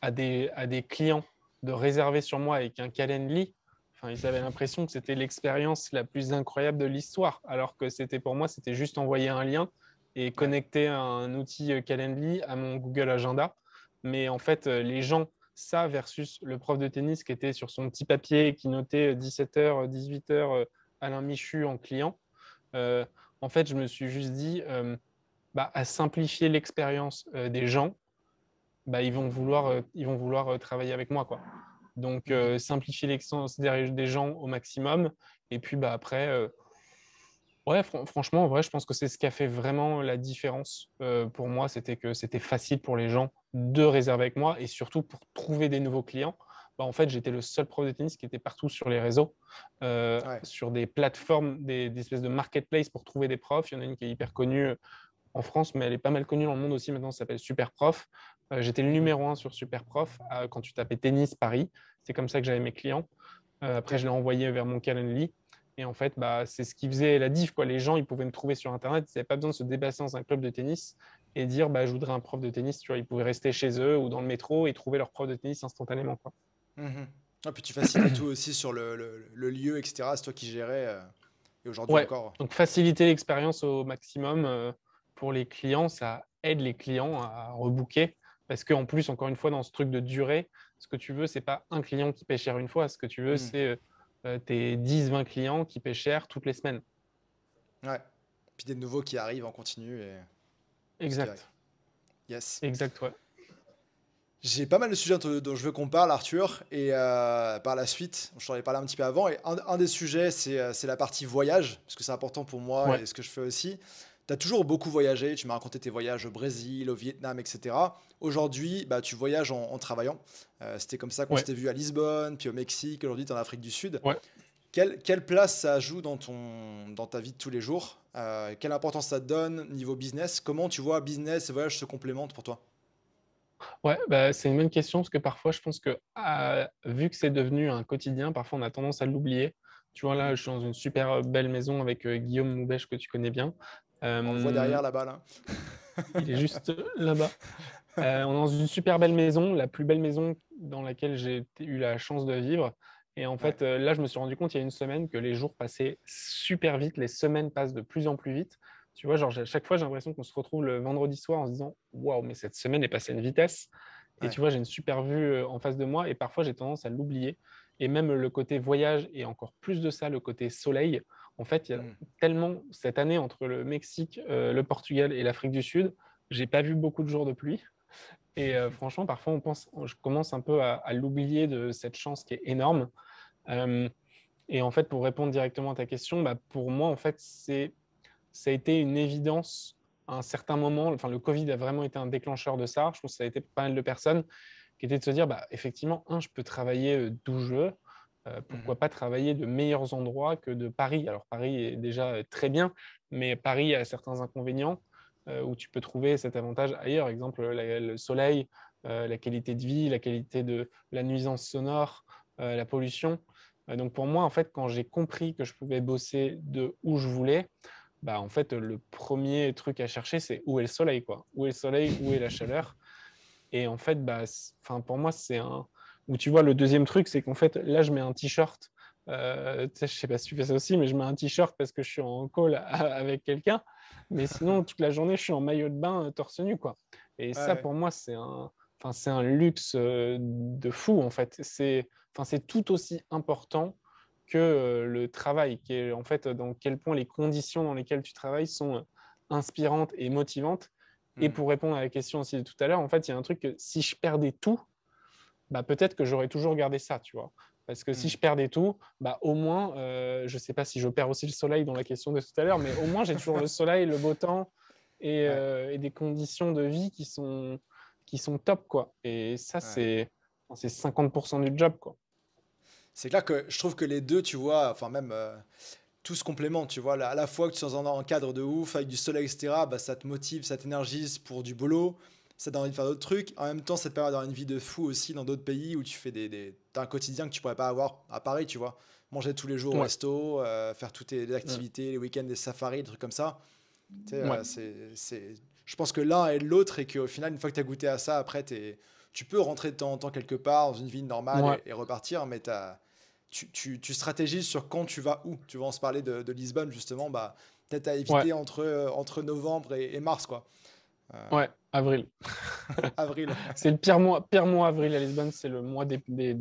à des clients de réserver sur moi avec un Calendly, enfin, ils avaient l'impression que c'était l'expérience la plus incroyable de l'histoire, alors que c'était pour moi, c'était juste envoyer un lien et Ouais. connecter un outil Calendly à mon Google Agenda. Mais en fait, les gens ça versus le prof de tennis qui était sur son petit papier et qui notait 17h, 18h Alain Michu en client. Euh, en fait, je me suis juste dit, bah, à simplifier l'expérience des gens, bah, ils vont vouloir travailler avec moi, quoi. Donc, Mhm. simplifier l'expérience des gens au maximum. Et puis, bah, après, ouais, franchement, en vrai, je pense que c'est ce qui a fait vraiment la différence pour moi. C'était que c'était facile pour les gens de réserver avec moi et surtout pour trouver des nouveaux clients. Bah, en fait, j'étais le seul prof de tennis qui était partout sur les réseaux, Ouais. sur des plateformes, des espèces de marketplace pour trouver des profs. Il y en a une qui est hyper connue en France, mais elle est pas mal connue dans le monde aussi maintenant. Ça s'appelle Superprof. J'étais le Mhm. numéro un sur Superprof quand tu tapais tennis Paris. C'est comme ça que j'avais mes clients. Après, Ok. je l'ai envoyé vers mon Calendly. Et en fait, bah, c'est ce qui faisait la diff, quoi. Les gens, ils pouvaient me trouver sur Internet. Ils n'avaient pas besoin de se déplacer dans un club de tennis et dire, bah, je voudrais un prof de tennis. Tu vois, ils pouvaient rester chez eux ou dans le métro et trouver leur prof de tennis instantanément, quoi. Mhm. Ah, puis tu facilitais tout aussi sur le lieu, etc. C'est toi qui gérais. Et aujourd'hui Ouais, encore. donc faciliter l'expérience au maximum pour les clients, ça aide les clients à rebooker. Parce qu'en plus, encore une fois, dans ce truc de durée, ce que tu veux, c'est pas un client qui paie cher une fois. Ce que tu veux, Hmm. c'est tes 10, 20 clients qui paient cher toutes les semaines. Ouais. Puis des nouveaux qui arrivent en continu et tout ce qui arrive. Exact. Yes. Exact, ouais. J'ai pas mal de sujets dont je veux qu'on parle, Arthur, et par la suite, je t'en ai parlé un petit peu avant, et un des sujets, c'est la partie voyage, parce que c'est important pour moi Ouais, et ce que je fais aussi. Tu as toujours beaucoup voyagé, tu m'as raconté tes voyages au Brésil, au Vietnam, etc. Aujourd'hui, bah, tu voyages en travaillant. C'était comme ça qu'on ouais, s'était vu à Lisbonne, puis au Mexique, aujourd'hui tu es en Afrique du Sud. ouais. Quelle place ça joue dans ta vie de tous les jours? Quelle importance ça te donne niveau business? Comment tu vois business et voyage se complémentent pour toi? Ouais, bah, c'est une bonne question parce que parfois, je pense que vu que c'est devenu un quotidien, parfois on a tendance à l'oublier. Tu vois, là, Hmm. je suis dans une super belle maison avec Guillaume Moubèche que tu connais bien. On le voit Euh, derrière là-bas, là. il est juste là-bas. On est dans une super belle maison, la plus belle maison dans laquelle j'ai eu la chance de vivre. Et en Ouais. fait, là, je me suis rendu compte il y a une semaine que les jours passaient super vite, les semaines passent de plus en plus vite. Tu vois, genre, à chaque fois, j'ai l'impression qu'on se retrouve le vendredi soir en se disant waouh, mais cette semaine est passée à une vitesse. Et Ouais. tu vois, j'ai une super vue en face de moi et parfois, j'ai tendance à l'oublier. Et même le côté voyage et encore plus de ça, le côté soleil. En fait, il y a Mm. tellement cette année entre le Mexique, le Portugal et l'Afrique du Sud, j'ai pas vu beaucoup de jours de pluie. Et franchement, parfois, je commence un peu à l'oublier de cette chance qui est énorme. Euh, et en fait, pour répondre directement à ta question, bah, pour moi, en fait, ça a été une évidence à un certain moment. Enfin, le Covid a vraiment été un déclencheur de ça. Je pense que ça a été pour pas mal de personnes qui étaient de se dire, bah, effectivement, je peux travailler d'où je veux. Mhm. Pourquoi pas travailler de meilleurs endroits que de Paris? Alors, Paris est déjà très bien, mais Paris a certains inconvénients où tu peux trouver cet avantage ailleurs. Exemple, le soleil, la qualité de vie, la qualité de la nuisance sonore, la pollution. Donc, pour moi, en fait, quand j'ai compris que je pouvais bosser de où je voulais, bah, en fait, le premier truc à chercher, c'est où est le soleil, quoi. Où est le soleil, où est la chaleur? Et en fait, bah, enfin, pour moi, c'est un. Ou tu vois, le deuxième truc, c'est qu'en fait, là, je mets un t-shirt. Tu sais, je sais pas si tu fais ça aussi, mais je mets un t-shirt parce que je suis en call avec quelqu'un. Mais sinon, toute la journée, je suis en maillot de bain, torse nu, quoi. Et ça, Ouais. pour moi, enfin, c'est un luxe de fou, en fait. Enfin, c'est tout aussi important que le travail, qui est en fait dans quel point les conditions dans lesquelles tu travailles sont inspirantes et motivantes. Et Mm. pour répondre à la question aussi de tout à l'heure, en fait, il y a un truc que si je perdais tout, bah, peut-être que j'aurais toujours gardé ça, tu vois. Parce que si Mm. je perdais tout, bah, au moins, je ne sais pas si je perds aussi le soleil dans la question de tout à l'heure, mais au moins j'ai toujours le soleil, le beau temps Ouais. et des conditions de vie qui sont top, quoi. Et ça, Ouais. c'est 50% du job, quoi. C'est clair que je trouve que les deux, tu vois, enfin même tout se complémente, tu vois. À la fois que tu es dans un cadre de ouf, avec du soleil, etc., bah, ça te motive, ça t'énergise pour du boulot, ça donne envie de faire d'autres trucs. En même temps, ça te permet d'avoir une vie de fou aussi dans d'autres pays où tu fais t'as un quotidien que tu pourrais pas avoir à Paris, tu vois. Manger tous les jours au Ouais, resto, faire toutes les mm, activités, les week-ends, des safaris, des trucs comme ça. Tu sais, ouais, je pense que l'un et l'autre, et qu'au final, une fois que tu as goûté à ça, après, tu peux rentrer de temps en temps quelque part dans une vie normale ouais, et repartir, mais tu stratégises sur quand tu vas où. Tu vas en se parler de Lisbonne, justement, bah, peut-être à ouais, éviter entre novembre et mars, quoi. ouais, avril. Avril. C'est le pire mois avril à Lisbonne, c'est le mois des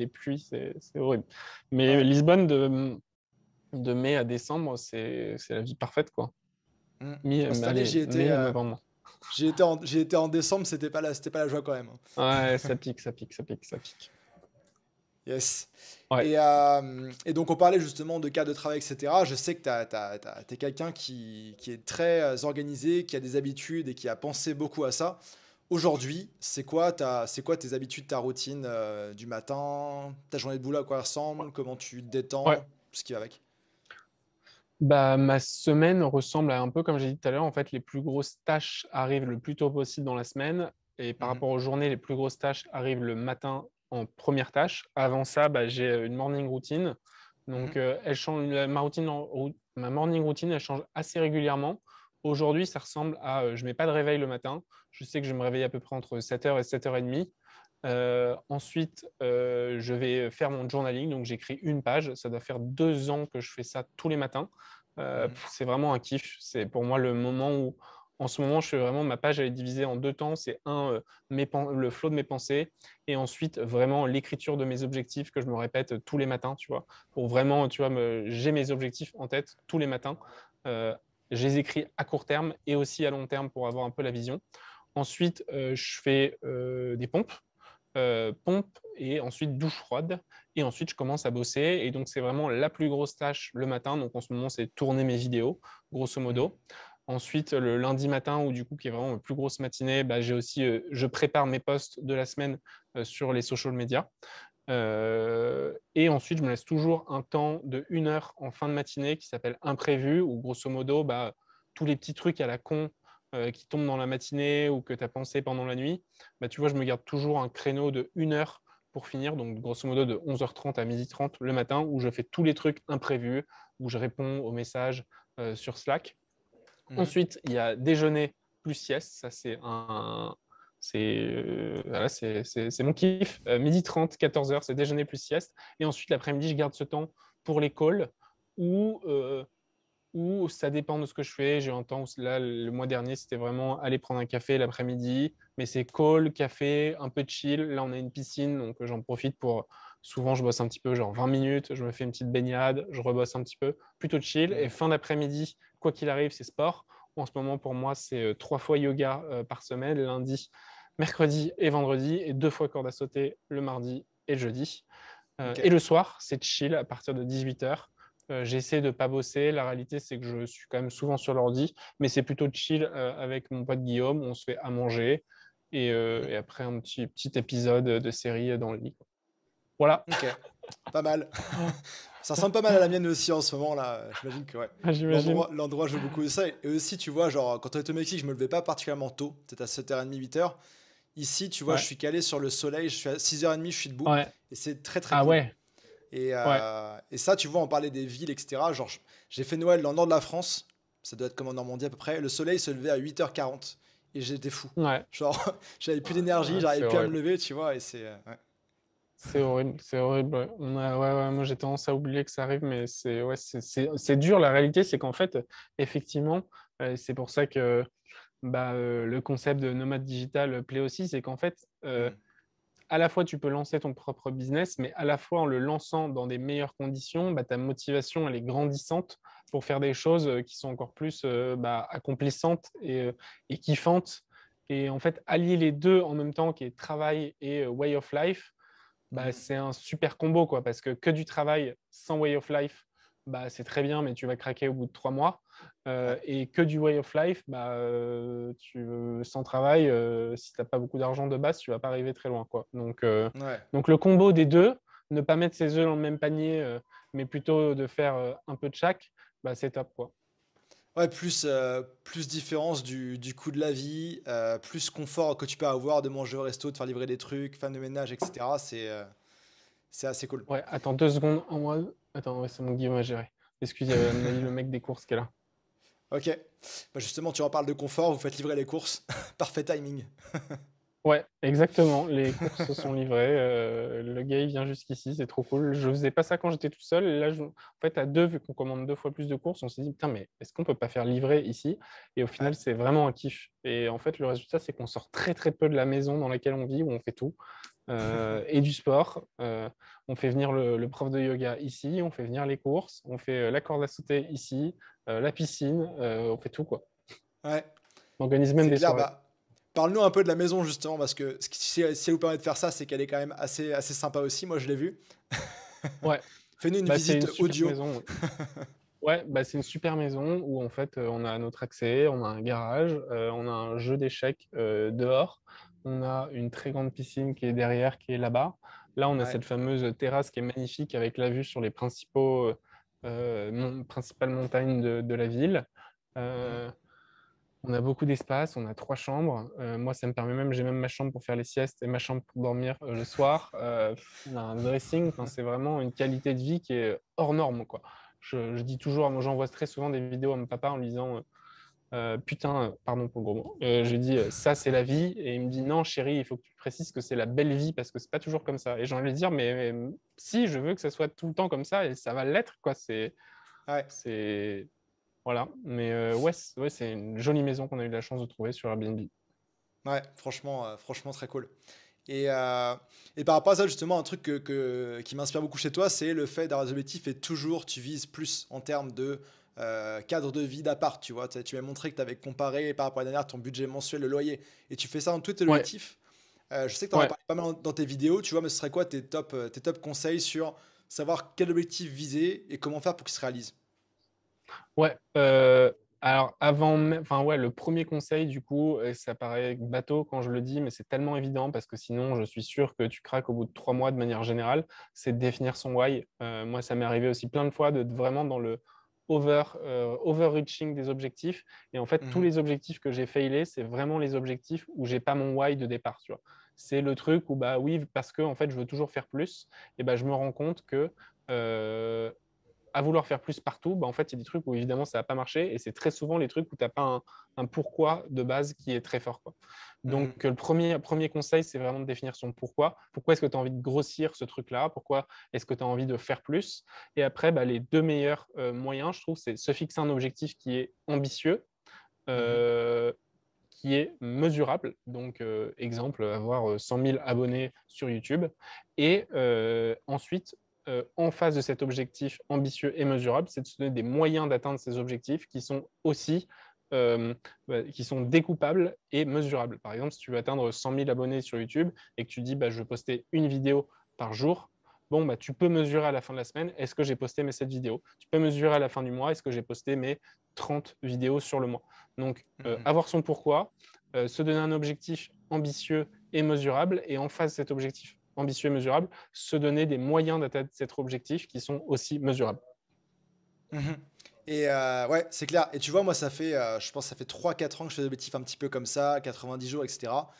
pluies, c'est horrible. Mais Ouais. Lisbonne, de mai à décembre, c'est la vie parfaite, quoi. Mm. Moi, cette année, Allez, mai à novembre. j'y étais en décembre, c'était pas la joie quand même. Ouais, ça pique, ça pique, ça pique, ça pique. Yes. Ouais. Et donc, on parlait justement de cadre de travail, etc. Je sais que t'es quelqu'un qui est très organisé, qui a des habitudes et qui a pensé beaucoup à ça. Aujourd'hui, c'est quoi tes habitudes, ta routine du matin, ta journée de boulot, à quoi elle ressemble, comment tu te Ouais. détends, tout ce qui va avec. Bah, ma semaine ressemble à un peu comme j'ai dit tout à l'heure. En fait, les plus grosses tâches arrivent le plus tôt possible dans la semaine. Et par Mhm, rapport aux journées, les plus grosses tâches arrivent le matin en première tâche. Avant ça, bah, j'ai une morning routine. Donc, mhm, elle change, ma morning routine, elle change assez régulièrement. Aujourd'hui, ça ressemble à, je mets pas de réveil le matin. Je sais que je vais me réveille à peu près entre 7h et 7h30. Ensuite, je vais faire mon journaling. Donc, j'écris une page. Ça doit faire 2 ans que je fais ça tous les matins. mhm, C'est vraiment un kiff. C'est pour moi le moment où, en ce moment, je fais vraiment ma page, elle est divisée en deux temps. C'est le flow de mes pensées et ensuite vraiment l'écriture de mes objectifs que je me répète tous les matins, tu vois, pour vraiment, tu vois, j'ai mes objectifs en tête tous les matins. Euh, je les écris à court terme et aussi à long terme pour avoir un peu la vision. Ensuite, je fais des pompes pompe et ensuite douche froide. Et ensuite, je commence à bosser. Et donc, c'est vraiment la plus grosse tâche le matin. Donc, en ce moment, c'est tourner mes vidéos, grosso mhm, modo. Ensuite, le lundi matin, ou du coup, qui est vraiment la plus grosse matinée, bah, je prépare mes posts de la semaine sur les social media. Et ensuite, je me laisse toujours un temps de 1 heure en fin de matinée qui s'appelle imprévu, où grosso modo, bah, tous les petits trucs à la con qui tombent dans la matinée ou que tu as pensé pendant la nuit, bah, tu vois, je me garde toujours un créneau de 1 heure pour finir, donc grosso modo de 11h30 à 12h30 le matin, où je fais tous les trucs imprévus, où je réponds aux messages sur Slack. mhm. Ensuite, il y a déjeuner plus sieste, ça c'est Voilà, c'est mon kiff. Midi 30, 14h, c'est déjeuner plus sieste. Et ensuite, l'après-midi, je garde ce temps pour les calls ou ça dépend de ce que je fais. J'ai un temps où, là, le mois dernier, c'était vraiment aller prendre un café l'après-midi, mais c'est call, café, un peu de chill. Là, on a une piscine, donc j'en profite pour. Souvent, je bosse un petit peu, genre 20 minutes, je me fais une petite baignade, je rebosse un petit peu, plutôt chill. Et fin d'après-midi, quoi qu'il arrive, c'est sport. En ce moment, pour moi, c'est 3 fois yoga par semaine, lundi, mercredi et vendredi, et 2 fois corde à sauter le mardi et le jeudi. Et Ok. le soir, c'est chill à partir de 18h. J'essaie de ne pas bosser. La réalité, c'est que je suis quand même souvent sur l'ordi, mais c'est plutôt chill avec mon pote Guillaume. On se fait à manger et après un petit épisode de série dans le lit. Voilà, Ok. Pas mal. Ça ressemble pas mal à la mienne aussi en ce moment là. J'imagine que ouais. j'imagine. L'endroit joue beaucoup de ça. Et aussi, tu vois, genre quand on était au Mexique, je me levais pas particulièrement tôt, peut-être à 7h30, 8h. Ici, tu vois, je Ouais, suis calé sur le soleil, je suis à 6h30, je suis debout. ouais. Et c'est très très Ah cool. ouais, ouais. Et ça, tu vois, on parlait des villes, etc. Genre, j'ai fait Noël dans le nord de la France. Ça doit être comme en Normandie à peu près. Le soleil se levait à 8h40. Et j'étais fou. Ouais, Genre, j'avais plus d'énergie, c'est j'arrivais plus à me horrible. lever, tu vois. Et c'est. Ouais. C'est horrible, c'est horrible. Ouais. Ouais, moi j'ai tendance à oublier que ça arrive, mais c'est dur. La réalité, c'est qu'en fait, effectivement, c'est pour ça que le concept de nomade digital plaît aussi, c'est qu'en fait, Mm. à la fois tu peux lancer ton propre business, mais à la fois en le lançant dans des meilleures conditions, ta motivation elle est grandissante pour faire des choses qui sont encore plus accomplissantes et kiffantes. Et en fait, allier les deux en même temps, qui est travail et way of life, Mhm. c'est un super combo, quoi, parce que du travail sans way of life, c'est très bien, mais tu vas craquer au bout de 3 mois. Ouais. Et que du way of life, sans travail, si tu n'as pas beaucoup d'argent de base, tu vas pas arriver très loin, quoi. Ouais. Donc le combo des deux, ne pas mettre ses œufs dans le même panier, mais plutôt de faire un peu de chaque, c'est top, quoi. Ouais, plus différence du coût de la vie, plus confort que tu peux avoir de manger au resto, de faire livrer des trucs, femme de ménage, etc. C'est assez cool. Ouais, attends 2 secondes. Attends, ouais, c'est mon Guillaume à gérer. Excuse, il y a à mon avis le mec des courses qui est là. Ok. Bah justement, tu en parles de confort, vous faites livrer les courses. Parfait timing. Ouais, exactement. Les courses sont livrées. Le gars, il vient jusqu'ici, c'est trop cool. Je faisais pas ça quand j'étais tout seul. Et là, en fait, à deux, vu qu'on commande 2 fois plus de courses, on s'est dit, putain, mais est-ce qu'on peut pas faire livrer ici? Et au Ouais. final, c'est vraiment un kiff. Et en fait, le résultat, c'est qu'on sort très, très peu de la maison dans laquelle on vit, où on fait tout. Et du sport. On fait venir le prof de yoga ici, on fait venir les courses, on fait la corde à sauter ici, la piscine, on fait tout, quoi. Ouais. On organise même C'est des clair. soirées. Bah, parle-nous un peu de la maison justement, parce que si elle vous permet de faire ça, c'est qu'elle est quand même assez sympa aussi. Moi, je l'ai vu. Ouais, Fais-nous une c'est une visite super audio. maison. Ouais, c'est une super maison où en fait on a notre accès, on a un garage, on a un jeu d'échecs dehors, on a une très grande piscine qui est derrière, qui est là-bas. Là, on a Ouais. cette fameuse terrasse qui est magnifique avec la vue sur les principales montagnes de la ville. Mhm. Euh, on a beaucoup d'espace, on a 3 chambres. Moi, ça me permet même, j'ai même ma chambre pour faire les siestes et ma chambre pour dormir le soir. On a un dressing, enfin, c'est vraiment une qualité de vie qui est hors norme, quoi. Je dis toujours, moi j'envoie très souvent des vidéos à mon papa en lui disant putain, pardon pour le gros mot. Je lui dis ça c'est la vie et il me dit non chérie, il faut que tu précises que c'est la belle vie parce que c'est pas toujours comme ça. Et j'ai envie de lui dire mais si je veux que ça soit tout le temps comme ça et ça va l'être quoi. Ouais. C'est voilà, mais ouais, c'est une jolie maison qu'on a eu la chance de trouver sur Airbnb. Ouais. Franchement, très cool. Et, euh, et par rapport à ça, justement, un truc qui m'inspire beaucoup chez toi, c'est le fait d'avoir des objectifs et toujours tu vises plus en termes de cadre de vie d'appart. Tu vois, tu m'as montré que tu avais comparé par rapport à la dernière ton budget mensuel, le loyer, et tu fais ça dans tous tes Ouais, objectifs. Je sais que tu en as ouais, parlé pas mal dans tes vidéos, tu vois, mais ce serait quoi tes top conseils sur savoir quel objectif viser et comment faire pour qu'il se réalise? ouais. Alors enfin ouais, le premier conseil du coup, ça paraît bateau quand je le dis, mais c'est tellement évident parce que sinon, je suis sûr que tu craques au bout de 3 mois de manière générale. C'est de définir son why. Moi, ça m'est arrivé aussi plein de fois de vraiment dans le overreaching des objectifs. Et en fait, tous Mhm. les objectifs que j'ai failés, c'est vraiment les objectifs où j'ai pas mon why de départ. Tu vois, c'est le truc où oui, parce que en fait, je veux toujours faire plus. Et je me rends compte que euh, à vouloir faire plus partout, bah, en fait, il y a des trucs où évidemment ça va pas marcher et c'est très souvent les trucs où tu n'as pas un pourquoi de base qui est très fort, quoi. Mhm. Donc, le premier conseil, c'est vraiment de définir son pourquoi. Pourquoi est-ce que tu as envie de grossir ce truc-là? Pourquoi est-ce que tu as envie de faire plus? Et après, bah, les deux meilleurs moyens, je trouve, c'est se fixer un objectif qui est ambitieux, Mhm. qui est mesurable. Donc, exemple, avoir 100 000 abonnés sur YouTube. Et ensuite, en face de cet objectif ambitieux et mesurable, c'est de se donner des moyens d'atteindre ces objectifs qui sont aussi qui sont découpables et mesurables. Par exemple, si tu veux atteindre 100 000 abonnés sur YouTube et que tu dis bah, je veux poster une vidéo par jour, bon, bah, tu peux mesurer à la fin de la semaine, est-ce que j'ai posté mes 7 vidéos? Tu peux mesurer à la fin du mois, est-ce que j'ai posté mes 30 vidéos sur le mois? Donc, Mhm. avoir son pourquoi, se donner un objectif ambitieux et mesurable, et en face de cet objectif ambitieux et mesurable, se donner des moyens d'atteindre cet objectif qui sont aussi mesurables. Mhm. Et ouais, c'est clair. Et tu vois, moi, ça fait, je pense, que ça fait 3 4 ans que je fais des objectifs un petit peu comme ça, 90 jours, etc.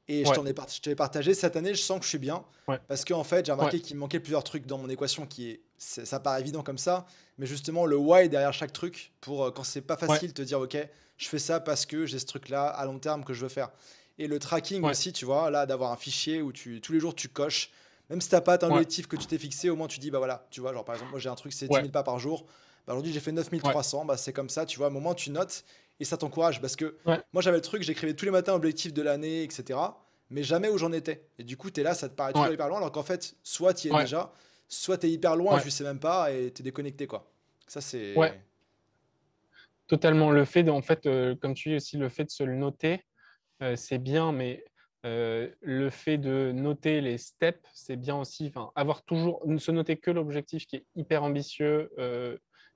Et Ouais, je t'avais partagé. Cette année, je sens que je suis bien. ouais, Parce qu'en fait, j'ai ouais, remarqué qu'il me manquait plusieurs trucs dans mon équation ça paraît évident comme ça. Mais justement, le why derrière chaque truc, pour quand c'est pas ouais, facile, te dire, OK, je fais ça parce que j'ai ce truc-là à long terme que je veux faire. Et le tracking ouais, aussi, tu vois, là, d'avoir un fichier où tous les jours, tu coches. Même si t'as pas atteint ouais, l'objectif que tu t'es fixé, au moins tu dis, bah voilà, tu vois, genre par exemple, moi j'ai un truc, c'est 10 ouais, 000 pas par jour. Bah, aujourd'hui, j'ai fait 9 ouais, 300, bah c'est comme ça, tu vois, à un moment, tu notes et ça t'encourage. Parce que ouais, moi, j'avais le truc, j'écrivais tous les matins objectif de l'année, etc. Mais jamais où j'en étais. Et du coup, tu es là, ça te paraît toujours ouais, hyper loin, alors qu'en fait, soit tu y es ouais, déjà, soit tu es hyper loin et ouais, je sais même pas et tu es déconnecté, quoi. Ça, ouais, c'est. totalement. Le fait de, en fait, comme tu dis aussi, le fait de se le noter, c'est bien, mais le fait de noter les steps, c'est bien aussi. Enfin, avoir toujours, ne se noter que l'objectif qui est hyper ambitieux,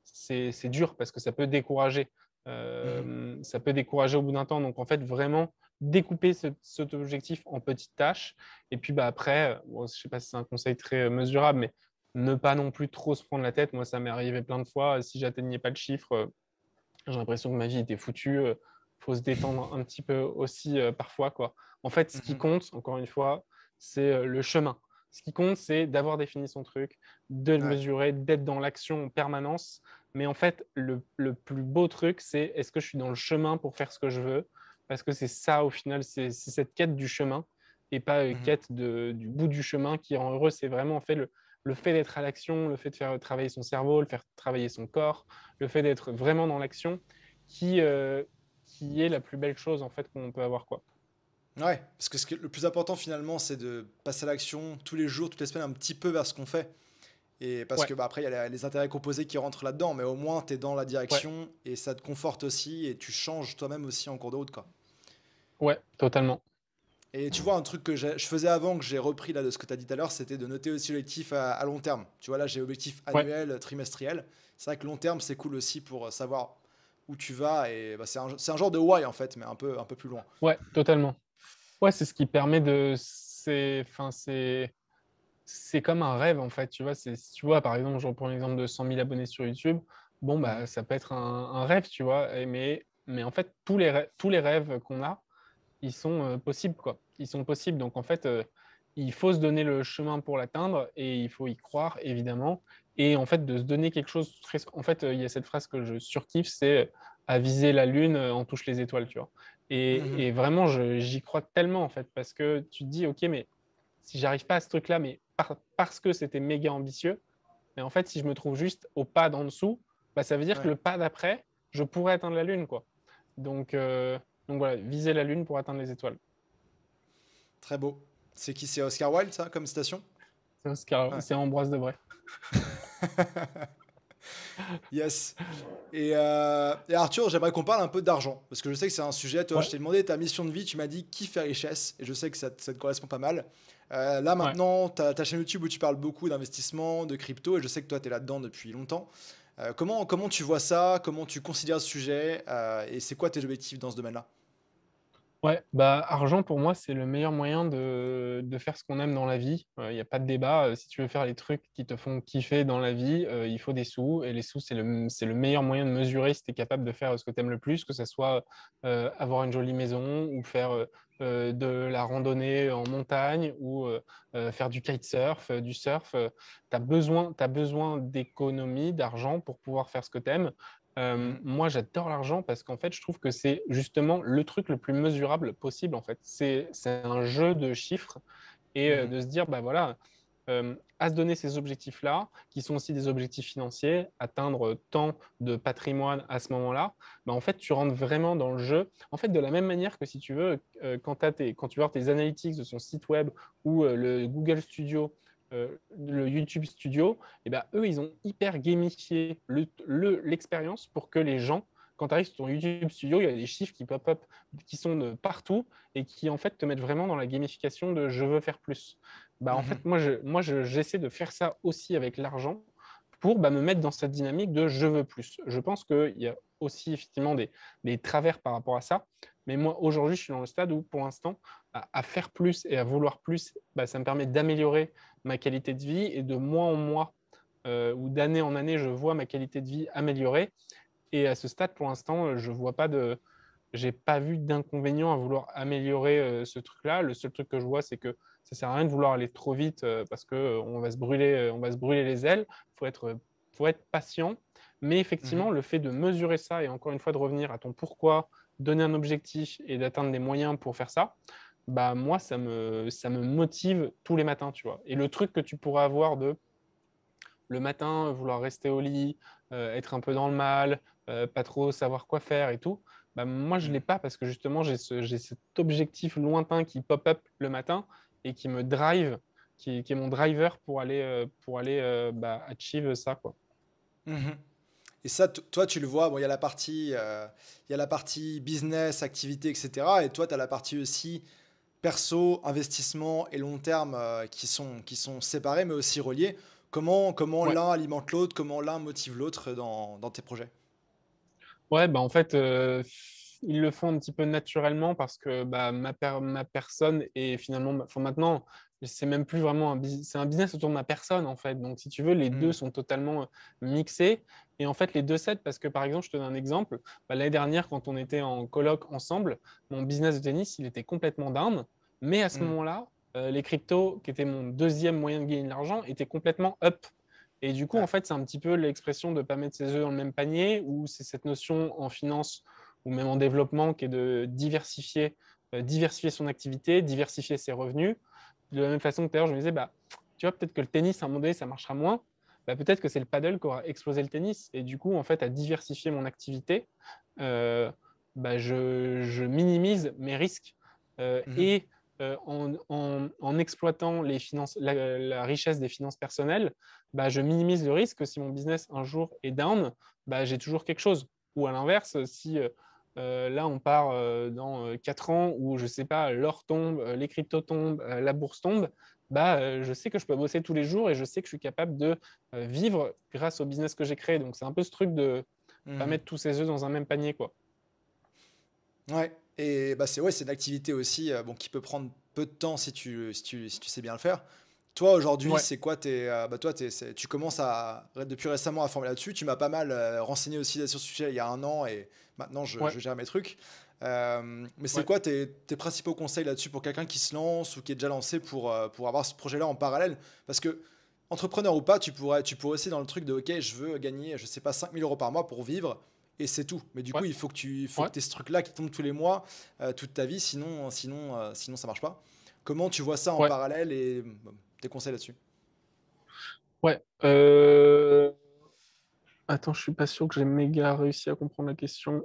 c'est dur parce que ça peut décourager. Mhm. Ça peut décourager au bout d'un temps. Donc, en fait, vraiment découper cet objectif en petites tâches. Et puis, bah, après, bon, je sais pas si c'est un conseil très mesurable, mais ne pas non plus trop se prendre la tête. Moi, ça m'est arrivé plein de fois. Si j'atteignais pas le chiffre, j'ai l'impression que ma vie était foutue. Faut se détendre un petit peu aussi parfois, quoi. En fait, ce qui Mhm. compte, encore une fois, c'est le chemin. Ce qui compte, c'est d'avoir défini son truc, de le Ouais. mesurer, d'être dans l'action en permanence. Mais en fait, le plus beau truc, c'est est-ce que je suis dans le chemin pour faire ce que je veux? Parce que c'est ça, au final, c'est cette quête du chemin et pas Mhm. quête du bout du chemin qui rend heureux. C'est vraiment en fait le fait d'être à l'action, le fait de faire travailler son cerveau, le faire travailler son corps, le fait d'être vraiment dans l'action qui, euh, qui est la plus belle chose en fait qu'on peut avoir, quoi. Ouais, parce que le plus important finalement, c'est de passer à l'action tous les jours, toutes les semaines, un petit peu vers ce qu'on fait. Et parce Ouais, que bah, après, il y a les intérêts composés qui rentrent là-dedans, mais au moins, tu es dans la ouais, direction et ça te conforte aussi et tu changes toi-même aussi en cours de route, quoi. ouais, totalement. Et tu vois, un truc que je faisais avant, que j'ai repris là de ce que tu as dit tout à l'heure, c'était de noter aussi l'objectif à long terme. Tu vois, là, j'ai objectif Ouais, annuel, trimestriel. C'est vrai que long terme, c'est cool aussi pour savoir où tu vas. Et bah, c'est un genre de why, en fait, mais un peu plus loin. ouais, totalement. Ouais, c'est ce qui permet de. Enfin, c'est comme un rêve en fait, tu vois. Tu vois, par exemple, je reprends l'exemple de 100 000 abonnés sur YouTube. Bon, Mhm. bah, ça peut être un rêve, tu vois. Mais en fait, tous les rêves qu'on a, ils sont possibles, quoi. Ils sont possibles. Donc, en fait, il faut se donner le chemin pour l'atteindre et il faut y croire, évidemment. Et en fait, de se donner quelque chose. En fait, il y a cette phrase que je surkiffe, c'est à viser la lune, on touche les étoiles, tu vois. Mhm. Et vraiment, j'y crois tellement, en fait, parce que tu te dis, OK, mais si j'arrive pas à ce truc-là, mais parce que c'était méga ambitieux, mais en fait, si je me trouve juste au pas d'en dessous, bah, ça veut dire que Ouais, le pas d'après, je pourrais atteindre la lune, quoi. Donc, euh, donc voilà, viser la lune pour atteindre les étoiles. très beau. C'est qui? C'est Oscar Wilde, ça, comme citation? Ouais. C'est Ambroise Debray. Yes. Et Arthur, j'aimerais qu'on parle un peu d'argent, parce que je sais que c'est un sujet, toi, je Ouais, t'ai demandé ta mission de vie, tu m'as dit qui fait richesse, et je sais que ça te correspond pas mal. Là ouais. maintenant, tu as ta chaîne YouTube où tu parles beaucoup d'investissement, de crypto, et je sais que toi, tu es là-dedans depuis longtemps. Comment tu vois ça? Comment tu considères ce sujet? Et c'est quoi tes objectifs dans ce domaine-là? Ouais, bah, argent pour moi, c'est le meilleur moyen de faire ce qu'on aime dans la vie. Il n'y a pas de débat. Si tu veux faire les trucs qui te font kiffer dans la vie, il faut des sous. Et les sous, c'est le meilleur moyen de mesurer si tu es capable de faire ce que tu aimes le plus, que ce soit avoir une jolie maison ou faire de la randonnée en montagne ou faire du kitesurf, du surf. T'as besoin d'économie, d'argent pour pouvoir faire ce que tu aimes. Mhm. Moi, j'adore l'argent parce qu'en fait, je trouve que c'est justement le truc le plus mesurable possible. En fait, c'est un jeu de chiffres et Mhm. de se dire, bah voilà, à se donner ces objectifs-là, qui sont aussi des objectifs financiers, atteindre tant de patrimoine à ce moment-là, bah en fait, tu rentres vraiment dans le jeu. En fait, de la même manière que si tu veux, quand tu vois tes analytics de son site web ou le Google Studio, le YouTube Studio, et ben, eux, ils ont hyper gamifié l'expérience pour que les gens, quand tu arrives sur ton YouTube Studio, il y a des chiffres qui pop-up, qui sont de partout et qui, en fait, te mettent vraiment dans la gamification de je veux faire plus. Bah, en fait, Mhm. j'essaie de faire ça aussi avec l'argent pour me mettre dans cette dynamique de je veux plus. Je pense qu'il y a aussi effectivement des travers par rapport à ça. Mais moi, aujourd'hui, je suis dans le stade où, pour l'instant, à faire plus et à vouloir plus, ça me permet d'améliorer ma qualité de vie et de mois en mois ou d'année en année, je vois ma qualité de vie améliorer. Et à ce stade, pour l'instant, j'ai pas vu d'inconvénient à vouloir améliorer ce truc-là. Le seul truc que je vois, c'est que ça sert à rien de vouloir aller trop vite parce que on va se brûler les ailes. Faut être patient. Mais effectivement, Mhm. le fait de mesurer ça et encore une fois de revenir à ton pourquoi, donner un objectif et d'atteindre des moyens pour faire ça, bah moi, ça me motive tous les matins, tu vois. Et le truc que tu pourrais avoir de le matin, vouloir rester au lit, être un peu dans le mal, pas trop savoir quoi faire et tout, bah, moi, je ne l'ai Mhm. pas parce que justement, j'ai cet objectif lointain qui pop-up le matin et qui me drive, qui est mon driver pour aller achieve ça, quoi. Mhm. Et ça, toi, tu le vois, bon, il y a la partie business, activité, etc. Et toi, tu as la partie aussi perso, investissement et long terme qui sont séparés mais aussi reliés. Comment Ouais. l'un alimente l'autre, comment l'un motive l'autre dans tes projets? Ouais, bah en fait, ils le font un petit peu naturellement parce que ma personne est finalement, enfin, maintenant, c'est même plus vraiment c'est un business autour de ma personne en fait. Donc, si tu veux, les deux Hmm. sont totalement mixés. Et en fait, les deux s'aident parce que, par exemple, je te donne un exemple. L'année dernière, quand on était en colloque ensemble, mon business de tennis, il était complètement down. Mais à ce Hmm. moment-là, les cryptos, qui était mon deuxième moyen de gagner de l'argent, étaient complètement up. Et du coup, en Ouais. fait, c'est un petit peu l'expression de ne pas mettre ses œufs dans le même panier, ou c'est cette notion en finance ou même en développement qui est de diversifier son activité, diversifier ses revenus. De la même façon que d'ailleurs, je me disais, tu vois, peut-être que le tennis, à un moment donné, ça marchera moins. Peut-être que c'est le paddle qui aura explosé le tennis. Et du coup, en fait, à diversifier mon activité, euh, je minimise mes risques Mhm. et en exploitant la richesse des finances personnelles, je minimise le risque que si mon business un jour est down, j'ai toujours quelque chose. Ou à l'inverse, si là on part dans 4 ans où je sais pas, l'or tombe, les cryptos tombent, la bourse tombe, je sais que je peux bosser tous les jours et je sais que je suis capable de vivre grâce au business que j'ai créé. Donc c'est un peu ce truc de pas Mhm. mettre tous ses œufs dans un même panier, quoi. Ouais. Et bah c'est une activité aussi bon, qui peut prendre peu de temps si tu sais bien le faire. Toi, aujourd'hui, Ouais, c'est quoi toi, tu commences depuis récemment à former là-dessus. Tu m'as pas mal renseigné aussi là sur ce sujet il y a un an et maintenant ouais, je gère mes trucs. Mais c'est ouais. quoi tes principaux conseils là-dessus pour quelqu'un qui se lance ou qui est déjà lancé pour avoir ce projet-là en parallèle? Parce que entrepreneur ou pas, tu pourrais aussi dans le truc de OK, je veux gagner, je sais pas, 5 000 € par mois pour vivre et c'est tout. Mais du coup, Ouais, il faut ouais, que tu aies ce truc-là qui tombe tous les mois, toute ta vie, sinon ça marche pas. Comment tu vois ça en ouais, parallèle et tes conseils là-dessus? ouais. Attends, je suis pas sûr que j'ai méga réussi à comprendre la question.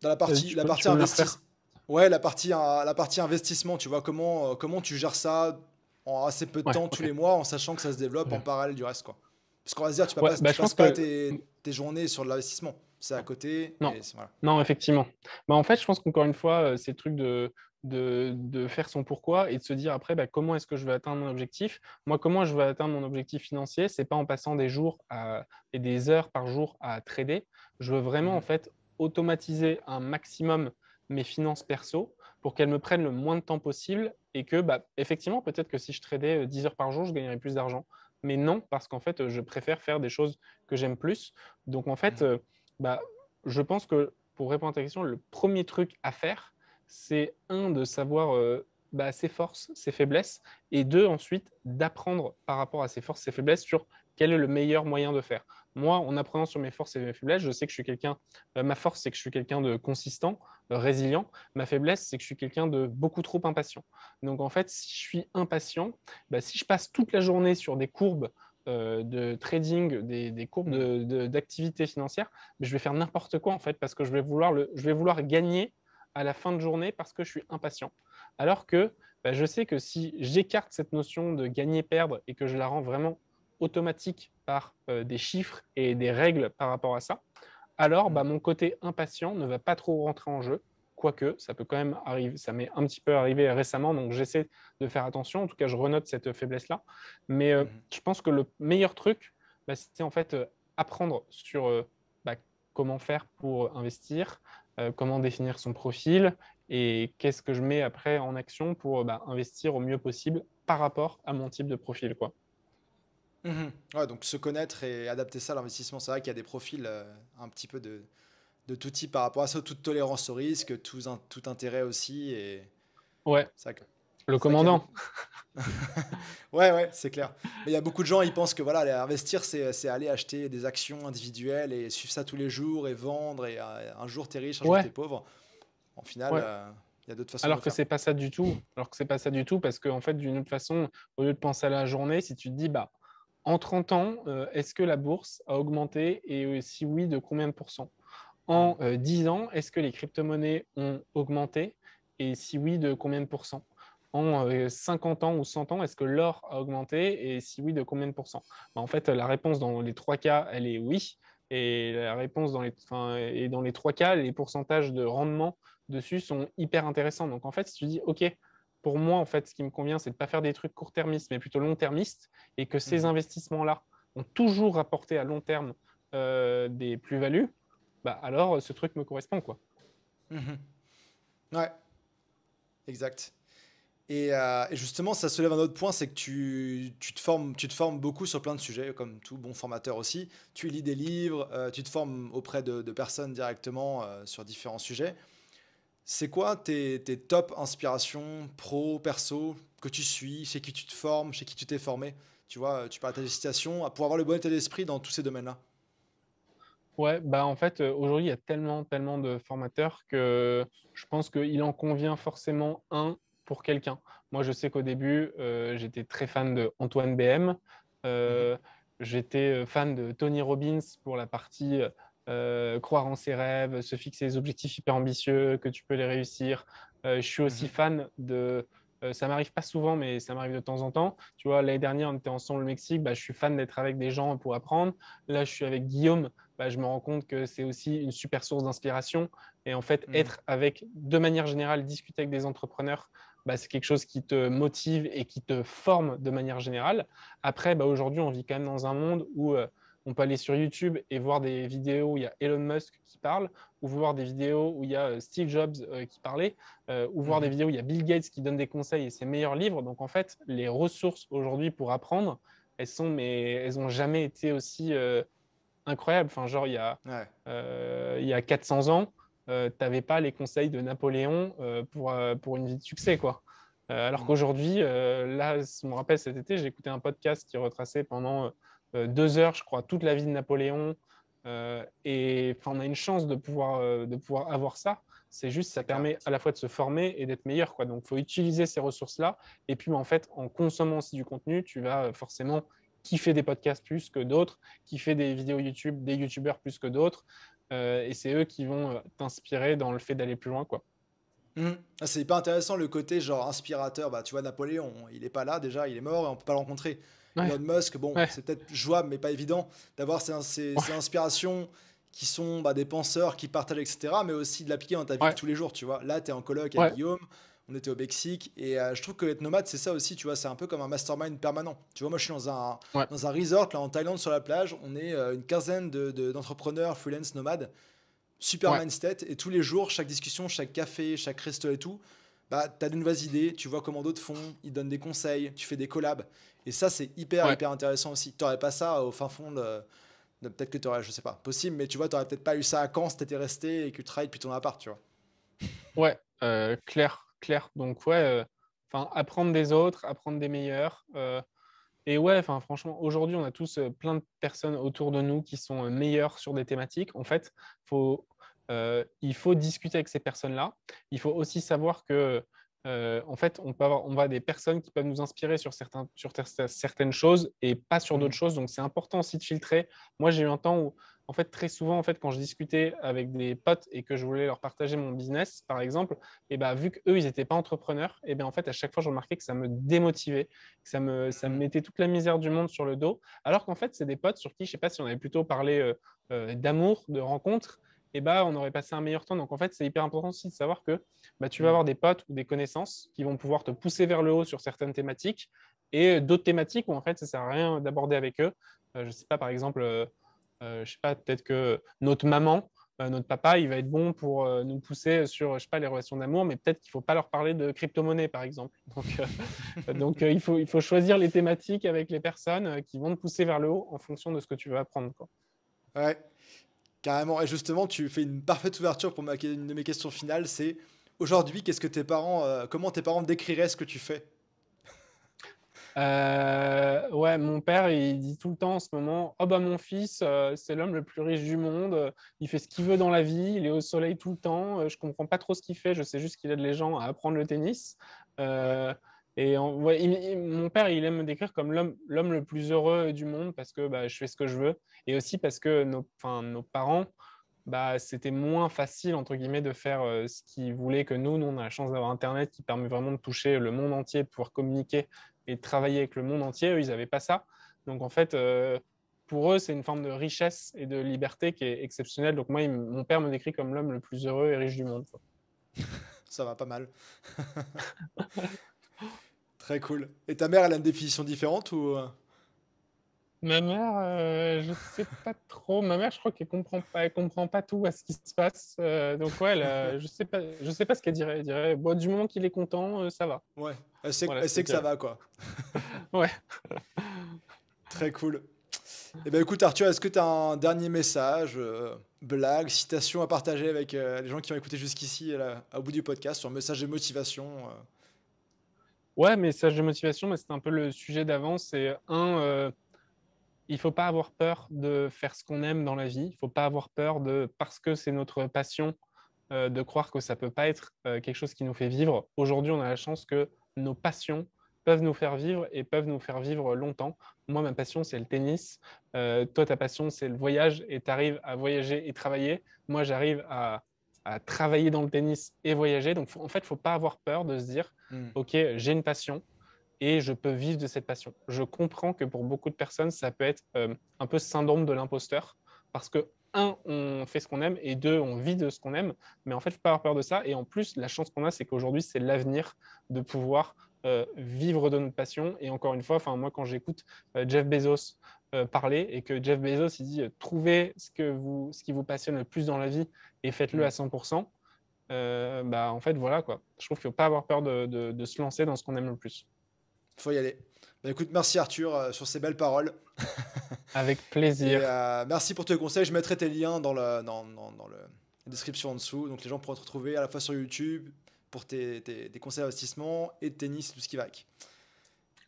Dans Vas-y, tu la partie peux me la refaire? ouais, la partie investissement, tu vois, comment tu gères ça en assez peu de Ouais, temps tous ok. les mois en sachant que ça se développe en Ok. parallèle du reste, quoi. Parce qu'on va se dire, Ouais, tu je passes pense pas que tes journées sur de l'investissement. C'est à côté non, et voilà. non, effectivement. En fait, je pense qu'encore une fois, c'est le truc de faire son pourquoi et de se dire après, comment est-ce que je vais atteindre mon objectif. Moi, comment je vais atteindre mon objectif financier? C'est pas en passant et des heures par jour à trader. Je veux vraiment, en Mhm. fait, automatiser un maximum mes finances perso. pour qu'elles me prennent le moins de temps possible et que, effectivement, peut-être que si je tradais 10 heures par jour, je gagnerais plus d'argent. Mais non, parce qu'en fait, je préfère faire des choses que j'aime plus. Donc, en fait, Mhm. bah, je pense que pour répondre à ta question, le premier truc à faire, c'est de savoir ses forces, ses faiblesses, et deux, ensuite, d'apprendre par rapport à ses forces, ses faiblesses sur quel est le meilleur moyen de faire. Moi, en apprenant sur mes forces et mes faiblesses, je sais que je suis quelqu'un, ma force, c'est que je suis quelqu'un de consistant, résilient. Ma faiblesse, c'est que je suis quelqu'un de beaucoup trop impatient. Donc, en fait, si je suis impatient, si je passe toute la journée sur des courbes de trading, des courbes Mhm. d'activité financière, je vais faire n'importe quoi, en fait, parce que je vais vouloir gagner à la fin de journée parce que je suis impatient. Alors que je sais que si j'écarte cette notion de gagner-perdre et que je la rends vraiment automatique par des chiffres et des règles par rapport à ça, alors Mhm. mon côté impatient ne va pas trop rentrer en jeu. Quoique, ça peut quand même arriver, ça m'est un petit peu arrivé récemment, donc j'essaie de faire attention. En tout cas, je renote cette faiblesse-là. Mais Mhm. je pense que le meilleur truc, c'est en fait apprendre sur comment faire pour investir, comment définir son profil et qu'est-ce que je mets après en action pour investir au mieux possible par rapport à mon type de profil, quoi. Mhm. Ouais, donc se connaître et adapter ça à l'investissement. C'est vrai qu'il y a des profils un petit peu de tout type par rapport à ça, toute tolérance au risque, tout intérêt aussi. Et Ouais, c'est vrai le qu'il y a commandant. beaucoup. Ouais, ouais, c'est clair. Mais il y a beaucoup de gens, ils pensent que voilà, investir, c'est aller acheter des actions individuelles et suivre ça tous les jours et vendre. Et un jour, t'es riche, un jour, t'es Ouais, pauvre. En final, ouais. il y a d'autres façons de le Alors que faire. c'est pas ça du tout. Alors que c'est pas ça du tout parce qu'en fait, d'une autre façon, au lieu de penser à la journée, si tu te dis, en 30 ans, est-ce que la bourse a augmenté et si oui, de combien de pourcents? En Mhm. 10 ans, est-ce que les crypto-monnaies ont augmenté et si oui, de combien de pourcents? En 50 ans ou 100 ans, est-ce que l'or a augmenté et si oui, de combien de pourcents? En fait, la réponse dans les trois cas, elle est oui. Et la réponse dans les trois cas, les pourcentages de rendement dessus sont hyper intéressants. Donc en fait, si tu dis, OK, pour moi, en fait, ce qui me convient, c'est de ne pas faire des trucs court-termistes, mais plutôt long-termistes, et que ces Mhm. investissements-là ont toujours rapporté à long terme des plus-values, alors ce truc me correspond, quoi. Mhm. Ouais, exact. Et justement, ça soulève un autre point, c'est que tu te formes beaucoup sur plein de sujets, comme tout bon formateur aussi. Tu lis des livres, tu te formes auprès de personnes directement sur différents sujets. C'est quoi tes top inspirations pro, perso, que tu suis, chez qui tu te formes, chez qui tu t'es formé? Tu vois, tu parles de tes citations, pour avoir le bon état d'esprit dans tous ces domaines-là. Ouais, en fait, aujourd'hui, il y a tellement, tellement de formateurs que je pense qu'il en convient forcément un pour quelqu'un. Moi, je sais qu'au début, j'étais très fan de Antoine BM. Mhm, Euh, J'étais fan de Tony Robbins pour la partie croire en ses rêves, se fixer des objectifs hyper ambitieux, que tu peux les réussir. Je suis aussi mhm, fan de... ça m'arrive pas souvent, mais ça m'arrive de temps en temps. Tu vois, l'année dernière, on était ensemble au Mexique. Je suis fan d'être avec des gens pour apprendre. Là, je suis avec Guillaume. Je me rends compte que c'est aussi une super source d'inspiration. Et en fait, mhm, être avec, de manière générale, discuter avec des entrepreneurs, c'est quelque chose qui te motive et qui te forme de manière générale. Après, aujourd'hui, on vit quand même dans un monde où on peut aller sur YouTube et voir des vidéos où il y a Elon Musk qui parle, ou voir des vidéos où il y a Steve Jobs qui parlait, ou voir des mhm. vidéos où il y a Bill Gates qui donne des conseils et ses meilleurs livres. Donc, en fait, les ressources aujourd'hui pour apprendre, mais elles n'ont jamais été aussi incroyable. Enfin, genre, Ouais. il y a 400 ans, tu n'avais pas les conseils de Napoléon pour une vie de succès, quoi. Alors Mhm, qu'aujourd'hui, là, je me rappelle cet été, j'ai écouté un podcast qui retraçait pendant 2 heures, je crois, toute la vie de Napoléon. Et enfin, on a une chance de pouvoir avoir ça. C'est juste, ça c'est clair. permet à la fois de se former et d'être meilleur, quoi. Donc, il faut utiliser ces ressources-là. Et puis, en fait, en consommant aussi du contenu, tu vas forcément kiffer des podcasts plus que d'autres, qui fait des vidéos YouTube, des YouTubeurs plus que d'autres. Et c'est eux qui vont t'inspirer dans le fait d'aller plus loin, quoi. Mhm. Ah, c'est hyper intéressant le côté genre inspirateur. Bah, tu vois, Napoléon, il est pas là déjà, il est mort et on peut pas le rencontrer. Ouais, Elon Musk, bon, ouais, c'est peut-être jouable, mais pas évident d'avoir ces ouais, inspirations qui sont des penseurs qui partagent, etc., mais aussi de l'appliquer dans ta vie de ouais, tous les jours, tu vois. Là, tu es en coloc avec ouais, Guillaume, on était au Mexique, et je trouve que être nomade, c'est ça aussi, tu vois, c'est un peu comme un mastermind permanent. Tu vois, moi, je suis ouais, dans un resort, là, en Thaïlande, sur la plage, on est une quinzaine d'entrepreneurs freelance nomades super ouais, mindset et tous les jours, chaque discussion, chaque café, chaque resto et tout, bah, tu as de nouvelles idées, tu vois comment d'autres font, ils donnent des conseils, tu fais des collabs. Et ça, c'est hyper, Ouais. hyper intéressant aussi. Tu n'aurais pas ça au fin fond peut-être que tu aurais, je sais pas, possible, mais tu vois, tu n'aurais peut-être pas eu ça à Caen si tu étais resté et que tu travailles depuis ton appart, tu vois. Ouais, clair, clair. Donc ouais, enfin apprendre des autres, apprendre des meilleurs. Et ouais, enfin franchement, aujourd'hui, on a tous plein de personnes autour de nous qui sont meilleures sur des thématiques. En fait, il faut discuter avec ces personnes-là. Il faut aussi savoir que en fait, on va des personnes qui peuvent nous inspirer sur certaines choses et pas sur d'autres Mm. choses. Donc c'est important aussi de filtrer. Moi, j'ai eu un temps où en fait, très souvent, en fait, quand je discutais avec des potes et que je voulais leur partager mon business, par exemple, et ben, vu qu'eux, ils n'étaient pas entrepreneurs, et ben, en fait, à chaque fois, je remarquais que ça me démotivait, que ça me Mm. mettait toute la misère du monde sur le dos. Alors qu'en fait, c'est des potes sur qui, je ne sais pas si on avait plutôt parlé d'amour, de rencontres, et ben, on aurait passé un meilleur temps. Donc, en fait, c'est hyper important aussi de savoir que bah, tu vas Mm. avoir des potes ou des connaissances qui vont pouvoir te pousser vers le haut sur certaines thématiques et d'autres thématiques où, en fait, ça ne sert à rien d'aborder avec eux. Je ne sais pas, par exemple, je sais pas, peut-être que notre maman, notre papa, il va être bon pour nous pousser sur, je sais pas, les relations d'amour, mais peut-être qu'il ne faut pas leur parler de crypto-monnaie, par exemple. Donc il faut choisir les thématiques avec les personnes qui vont te pousser vers le haut en fonction de ce que tu veux apprendre, quoi. Ouais, carrément. Et justement, tu fais une parfaite ouverture pour une de mes questions finales, c'est aujourd'hui, qu'est-ce que tes parents, comment tes parents décriraient ce que tu fais? Ouais, mon père, il dit tout le temps en ce moment, oh bah mon fils, c'est l'homme le plus riche du monde, il fait ce qu'il veut dans la vie, il est au soleil tout le temps, je comprends pas trop ce qu'il fait, je sais juste qu'il aide les gens à apprendre le tennis. Ouais. Euh, ouais, mon père, il aime me décrire comme l'homme le plus heureux du monde parce que bah, je fais ce que je veux et aussi parce que nos parents, bah, c'était moins facile, entre guillemets, de faire ce qu'ils voulaient que nous. Nous, on a la chance d'avoir Internet qui permet vraiment de toucher le monde entier, de pouvoir communiquer et de travailler avec le monde entier. Eux, ils n'avaient pas ça. Donc, en fait, pour eux, c'est une forme de richesse et de liberté qui est exceptionnelle. Donc, moi, mon père me décrit comme l'homme le plus heureux et riche du monde, quoi. Ça va pas mal. Très cool. Et ta mère, elle a une définition différente ou? Ma mère, je sais pas trop. Ma mère, je crois elle comprend pas tout à ce qui se passe. Donc ouais, je sais pas ce qu'elle dirait. Elle dirait, bon, du moment qu'il est content, ça va. Ouais, Voilà elle ce sait qu'elle que ça dirait. va, quoi. Ouais. Très cool. Eh ben écoute Arthur, est-ce que tu as un dernier message, blague, citation à partager avec les gens qui ont écouté jusqu'ici au bout du podcast, sur un message de motivation Ouais, message de motivation, mais c'est un peu le sujet d'avant. C'est il faut pas avoir peur de faire ce qu'on aime dans la vie. Il faut pas avoir peur parce que c'est notre passion, de croire que ça peut pas être quelque chose qui nous fait vivre. Aujourd'hui, on a la chance que nos passions peuvent nous faire vivre et peuvent nous faire vivre longtemps. Moi, ma passion, c'est le tennis. Toi, ta passion, c'est le voyage et tu arrives à voyager et travailler. Moi, j'arrive à travailler dans le tennis et voyager. Donc, en fait, il ne faut pas avoir peur de se dire, Hmm. OK, j'ai une passion et je peux vivre de cette passion. Je comprends que pour beaucoup de personnes, ça peut être un peu syndrome de l'imposteur parce que, un, on fait ce qu'on aime et deux, on vit de ce qu'on aime. Mais en fait, il ne faut pas avoir peur de ça. Et en plus, la chance qu'on a, c'est qu'aujourd'hui, c'est l'avenir de pouvoir vivre de notre passion. Et encore une fois, moi, quand j'écoute Jeff Bezos parler et que Jeff Bezos, il dit trouvez ce qui vous passionne le plus dans la vie et faites-le Hmm. à 100%. Bah, en fait, voilà quoi. Je trouve qu'il ne faut pas avoir peur de se lancer dans ce qu'on aime le plus. Faut y aller. Ben écoute, merci Arthur sur ces belles paroles. Avec Et plaisir. merci pour tes conseils. Je mettrai tes liens dans la description en dessous. Donc les gens pourront te retrouver à la fois sur YouTube pour tes conseils d'investissement et de tennis, tout ce qui va avec.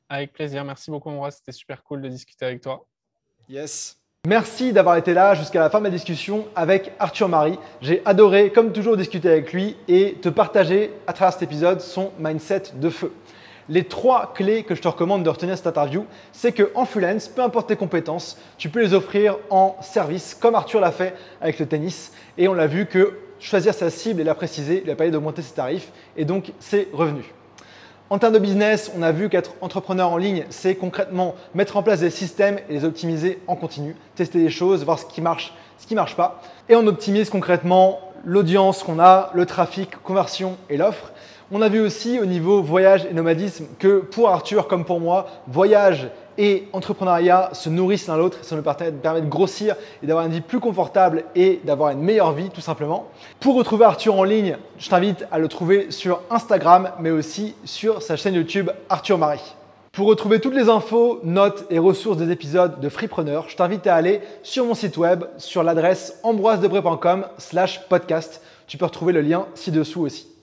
Avec plaisir. Merci beaucoup, Ambroise. C'était super cool de discuter avec toi. Yes. Merci d'avoir été là jusqu'à la fin de ma discussion avec Arthur Marie. J'ai adoré, comme toujours, discuter avec lui et te partager à travers cet épisode son mindset de feu. Les 3 clés que je te recommande de retenir cette interview, c'est qu'en freelance, peu importe tes compétences, tu peux les offrir en service, comme Arthur l'a fait avec le tennis. Et on l'a vu que choisir sa cible et la préciser lui a permis d'augmenter ses tarifs et donc ses revenus. En termes de business, on a vu qu'être entrepreneur en ligne, c'est concrètement mettre en place des systèmes et les optimiser en continu, tester des choses, voir ce qui marche pas. Et on optimise concrètement l'audience qu'on a, le trafic, conversion et l'offre. On a vu aussi au niveau voyage et nomadisme que pour Arthur comme pour moi, voyage et entrepreneuriat se nourrissent l'un l'autre. Ça nous permet de grossir et d'avoir une vie plus confortable et d'avoir une meilleure vie tout simplement. Pour retrouver Arthur en ligne, je t'invite à le trouver sur Instagram, mais aussi sur sa chaîne YouTube Arthur Marie. Pour retrouver toutes les infos, notes et ressources des épisodes de Freepreneur, je t'invite à aller sur mon site web sur l'adresse ambroisedebré.com/podcast. Tu peux retrouver le lien ci-dessous aussi.